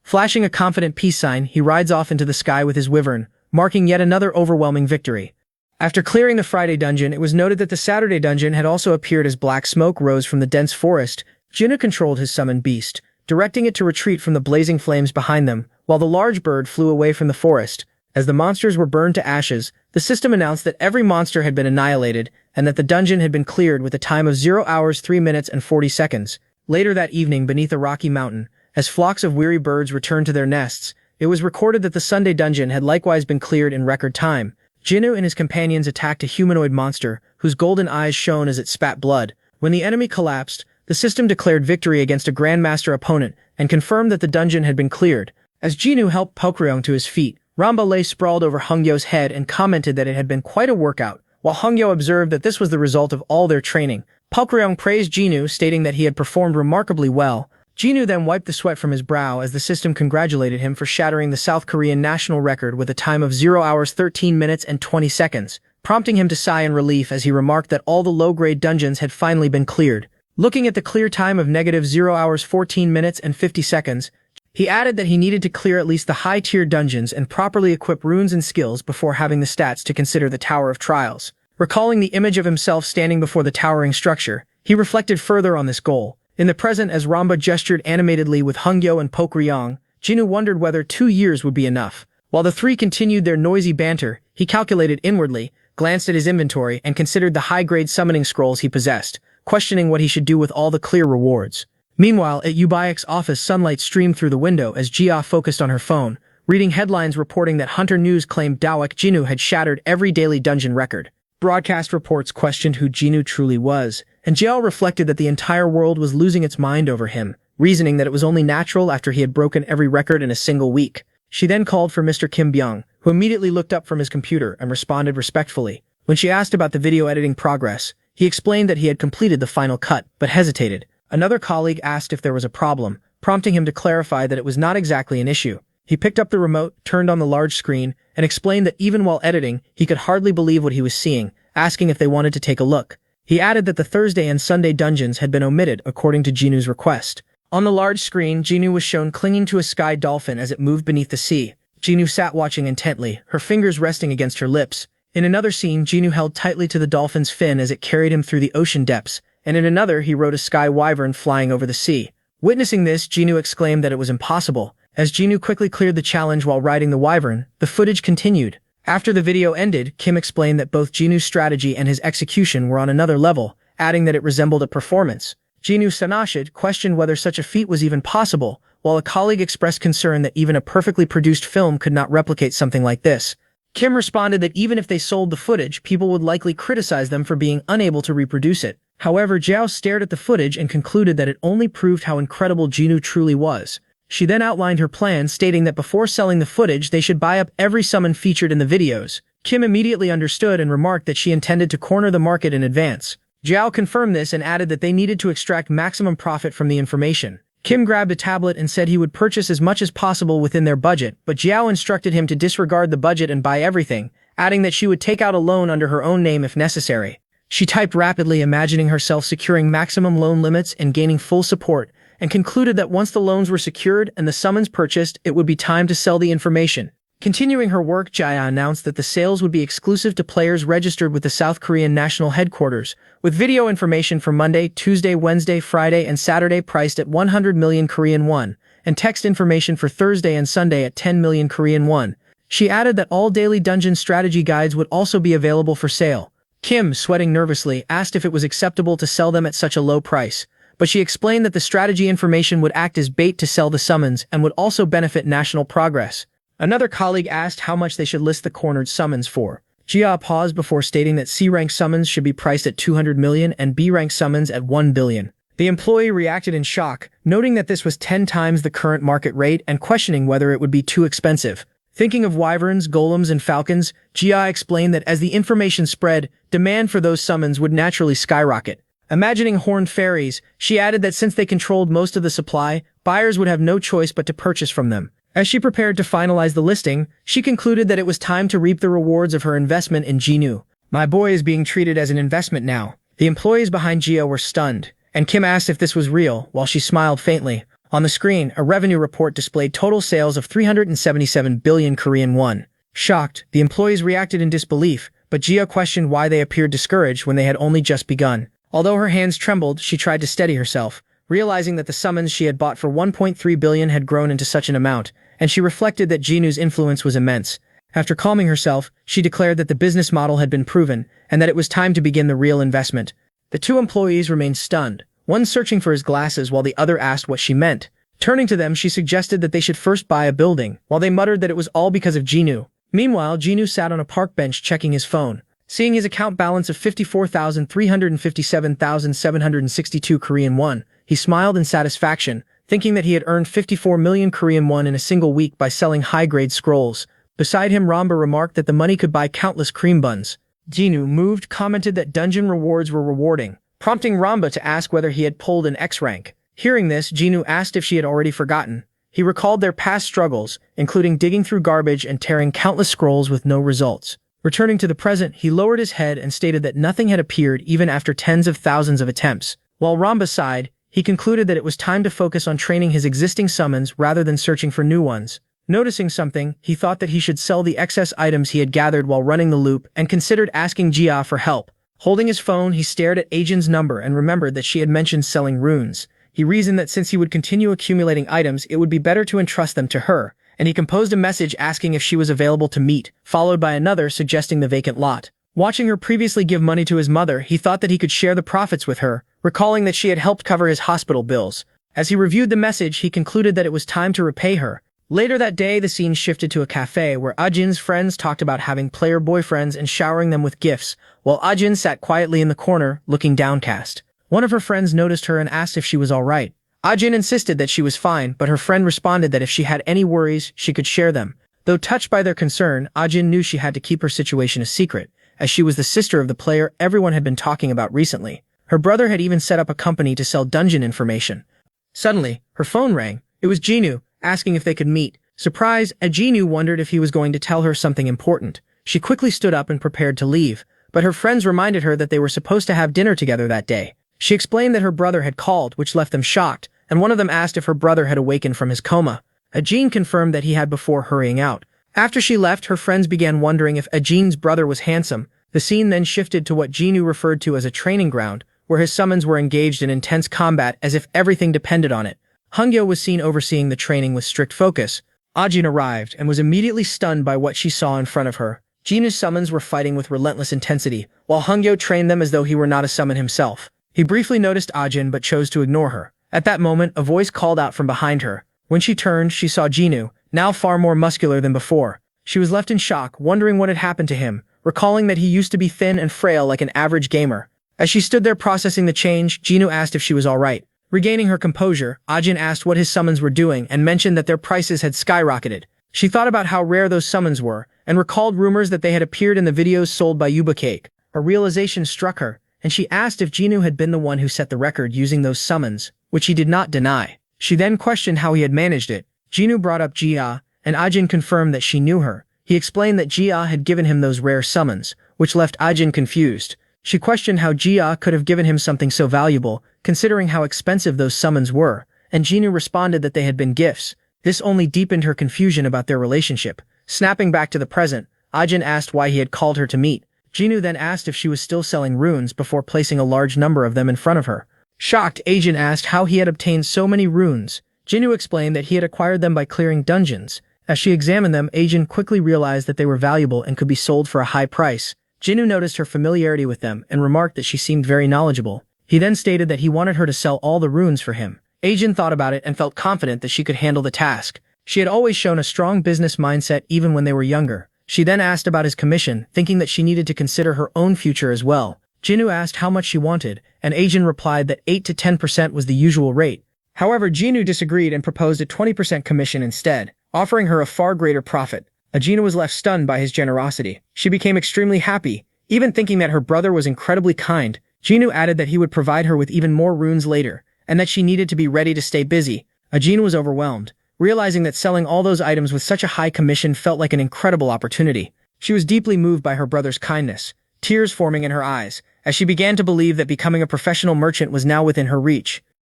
Flashing a confident peace sign, he rides off into the sky with his wyvern, marking yet another overwhelming victory. After clearing the Friday dungeon, it was noted that the Saturday dungeon had also appeared as black smoke rose from the dense forest. Jinnu controlled his summoned beast, directing it to retreat from the blazing flames behind them, while the large bird flew away from the forest. As the monsters were burned to ashes, the system announced that every monster had been annihilated and that the dungeon had been cleared with a time of 0 hours 3 minutes and 40 seconds. Later that evening, beneath a rocky mountain, as flocks of weary birds returned to their nests, it was recorded that the Sunday dungeon had likewise been cleared in record time. Jinnu and his companions attacked a humanoid monster, whose golden eyes shone as it spat blood. When the enemy collapsed, the system declared victory against a Grandmaster opponent and confirmed that the dungeon had been cleared. As Jinnu helped Pokryong to his feet, Ramba lay sprawled over Hongyo's head and commented that it had been quite a workout, while Hongyo observed that this was the result of all their training. Pokryong praised Jinnu, stating that he had performed remarkably well. Jinnu then wiped the sweat from his brow as the system congratulated him for shattering the South Korean national record with a time of 0 hours 13 minutes and 20 seconds, prompting him to sigh in relief as he remarked that all the low-grade dungeons had finally been cleared. Looking at the clear time of -0 hours 14 minutes and 50 seconds, he added that he needed to clear at least the high-tier dungeons and properly equip runes and skills before having the stats to consider the Tower of Trials. Recalling the image of himself standing before the towering structure, he reflected further on this goal. In the present, as Ramba gestured animatedly with Hongyo and Pokryong, Jinnu wondered whether 2 years would be enough. While the three continued their noisy banter, he calculated inwardly, glanced at his inventory, and considered the high-grade summoning scrolls he possessed, questioning what he should do with all the clear rewards. Meanwhile, at Ubayek's office, sunlight streamed through the window as Jia focused on her phone, reading headlines reporting that Hunter News claimed Dawek Jinnu had shattered every daily dungeon record. Broadcast reports questioned who Jinnu truly was, and Jia reflected that the entire world was losing its mind over him, reasoning that it was only natural after he had broken every record in a single week. She then called for Mr. Kim Byung, who immediately looked up from his computer and responded respectfully. When she asked about the video editing progress, he explained that he had completed the final cut, but hesitated. Another colleague asked if there was a problem, prompting him to clarify that it was not exactly an issue. He picked up the remote, turned on the large screen, and explained that even while editing, he could hardly believe what he was seeing, asking if they wanted to take a look. He added that the Thursday and Sunday dungeons had been omitted according to Jinnu's request. On the large screen, Jinnu was shown clinging to a sky dolphin as it moved beneath the sea. Jinnu sat watching intently, her fingers resting against her lips. In another scene, Jinnu held tightly to the dolphin's fin as it carried him through the ocean depths, and in another he rode a sky wyvern flying over the sea. Witnessing this, Jinnu exclaimed that it was impossible. As Jinnu quickly cleared the challenge while riding the wyvern, the footage continued. After the video ended, Kim explained that both Jinnu's strategy and his execution were on another level, adding that it resembled a performance. Jinnu Sanashid questioned whether such a feat was even possible, while a colleague expressed concern that even a perfectly produced film could not replicate something like this. Kim responded that even if they sold the footage, people would likely criticize them for being unable to reproduce it. However, Jiao stared at the footage and concluded that it only proved how incredible Jinnu truly was. She then outlined her plan, stating that before selling the footage, they should buy up every summon featured in the videos. Kim immediately understood and remarked that she intended to corner the market in advance. Jiao confirmed this and added that they needed to extract maximum profit from the information. Kim grabbed a tablet and said he would purchase as much as possible within their budget, but Jiao instructed him to disregard the budget and buy everything, adding that she would take out a loan under her own name if necessary. She typed rapidly, imagining herself securing maximum loan limits and gaining full support, and concluded that once the loans were secured and the summons purchased, it would be time to sell the information. Continuing her work, Jaya announced that the sales would be exclusive to players registered with the South Korean National Headquarters, with video information for Monday, Tuesday, Wednesday, Friday, and Saturday priced at 100 million Korean won, and text information for Thursday and Sunday at 10 million Korean won. She added that all daily dungeon strategy guides would also be available for sale. Kim, sweating nervously, asked if it was acceptable to sell them at such a low price, but she explained that the strategy information would act as bait to sell the summons and would also benefit national progress. Another colleague asked how much they should list the cornered summons for. Jia paused before stating that C-rank summons should be priced at 200 million and B-rank summons at 1 billion. The employee reacted in shock, noting that this was 10 times the current market rate and questioning whether it would be too expensive. Thinking of wyverns, golems, and falcons, Jia explained that as the information spread, demand for those summons would naturally skyrocket. Imagining horned fairies, she added that since they controlled most of the supply, buyers would have no choice but to purchase from them. As she prepared to finalize the listing, she concluded that it was time to reap the rewards of her investment in Jinnu. My boy is being treated as an investment now. The employees behind Jia were stunned, and Kim asked if this was real, while she smiled faintly. On the screen, a revenue report displayed total sales of 377 billion Korean won. Shocked, the employees reacted in disbelief, but Gia questioned why they appeared discouraged when they had only just begun. Although her hands trembled, she tried to steady herself, realizing that the summons she had bought for 1.3 billion had grown into such an amount, and she reflected that Jinu's influence was immense. After calming herself, she declared that the business model had been proven, and that it was time to begin the real investment. The two employees remained stunned, one searching for his glasses while the other asked what she meant. Turning to them, she suggested that they should first buy a building, while they muttered that it was all because of Jinu. Meanwhile, Jinu sat on a park bench checking his phone. Seeing his account balance of 54,357,762 Korean won, he smiled in satisfaction, thinking that he had earned 54 million Korean won in a single week by selling high-grade scrolls. Beside him, Ramba remarked that the money could buy countless cream buns. Jinu, moved, commented that dungeon rewards were rewarding, prompting Ramba to ask whether he had pulled an X rank. Hearing this, Jinu asked if she had already forgotten. He recalled their past struggles, including digging through garbage and tearing countless scrolls with no results. Returning to the present, he lowered his head and stated that nothing had appeared even after tens of thousands of attempts. While Ramba sighed, he concluded that it was time to focus on training his existing summons rather than searching for new ones. Noticing something, he thought that he should sell the excess items he had gathered while running the loop and considered asking Jia for help. Holding his phone, he stared at Ajin's number and remembered that she had mentioned selling runes. He reasoned that since he would continue accumulating items, it would be better to entrust them to her, and he composed a message asking if she was available to meet, followed by another suggesting the vacant lot. Watching her previously give money to his mother, he thought that he could share the profits with her, recalling that she had helped cover his hospital bills. As he reviewed the message, he concluded that it was time to repay her. Later that day, the scene shifted to a cafe where Ajin's friends talked about having player boyfriends and showering them with gifts, while Ajin sat quietly in the corner, looking downcast. One of her friends noticed her and asked if she was all right. Ajin insisted that she was fine, but her friend responded that if she had any worries, she could share them. Though touched by their concern, Ajin knew she had to keep her situation a secret, as she was the sister of the player everyone had been talking about recently. Her brother had even set up a company to sell dungeon information. Suddenly, her phone rang. It was Jinu, asking if they could meet. Surprised, Jinu wondered if he was going to tell her something important. She quickly stood up and prepared to leave, but her friends reminded her that they were supposed to have dinner together that day. She explained that her brother had called, which left them shocked, and one of them asked if her brother had awakened from his coma. Ajin confirmed that he had before hurrying out. After she left, her friends began wondering if Ajin's brother was handsome. The scene then shifted to what Jinu referred to as a training ground, where his summons were engaged in intense combat as if everything depended on it. Hungyo was seen overseeing the training with strict focus. Ajin arrived and was immediately stunned by what she saw in front of her. Jinu's summons were fighting with relentless intensity, while Hungyo trained them as though he were not a summon himself. He briefly noticed Ajin but chose to ignore her. At that moment, a voice called out from behind her. When she turned, she saw Jinu, now far more muscular than before. She was left in shock, wondering what had happened to him, recalling that he used to be thin and frail like an average gamer. As she stood there processing the change, Jinu asked if she was all right. Regaining her composure, Ajin asked what his summons were doing and mentioned that their prices had skyrocketed. She thought about how rare those summons were, and recalled rumors that they had appeared in the videos sold by Yuba Cake. A realization struck her, and she asked if Jinu had been the one who set the record using those summons, which he did not deny. She then questioned how he had managed it. Jinu brought up Jia, and Ajin confirmed that she knew her. He explained that Jia had given him those rare summons, which left Ajin confused. She questioned how Jia could have given him something so valuable, considering how expensive those summons were, and Jinu responded that they had been gifts. This only deepened her confusion about their relationship. Snapping back to the present, Ajin asked why he had called her to meet. Jinu then asked if she was still selling runes before placing a large number of them in front of her. Shocked, Ajin asked how he had obtained so many runes. Jinu explained that he had acquired them by clearing dungeons. As she examined them, Ajin quickly realized that they were valuable and could be sold for a high price. Jinu noticed her familiarity with them and remarked that she seemed very knowledgeable. He then stated that he wanted her to sell all the runes for him. Ajin thought about it and felt confident that she could handle the task. She had always shown a strong business mindset even when they were younger. She then asked about his commission, thinking that she needed to consider her own future as well. Jinu asked how much she wanted, and Ajin replied that 8 to 10% was the usual rate. However, Jinu disagreed and proposed a 20% commission instead, offering her a far greater profit. Ajina was left stunned by his generosity. She became extremely happy, even thinking that her brother was incredibly kind. Jinu added that he would provide her with even more runes later, and that she needed to be ready to stay busy. Ajina was overwhelmed, realizing that selling all those items with such a high commission felt like an incredible opportunity. She was deeply moved by her brother's kindness, tears forming in her eyes, as she began to believe that becoming a professional merchant was now within her reach.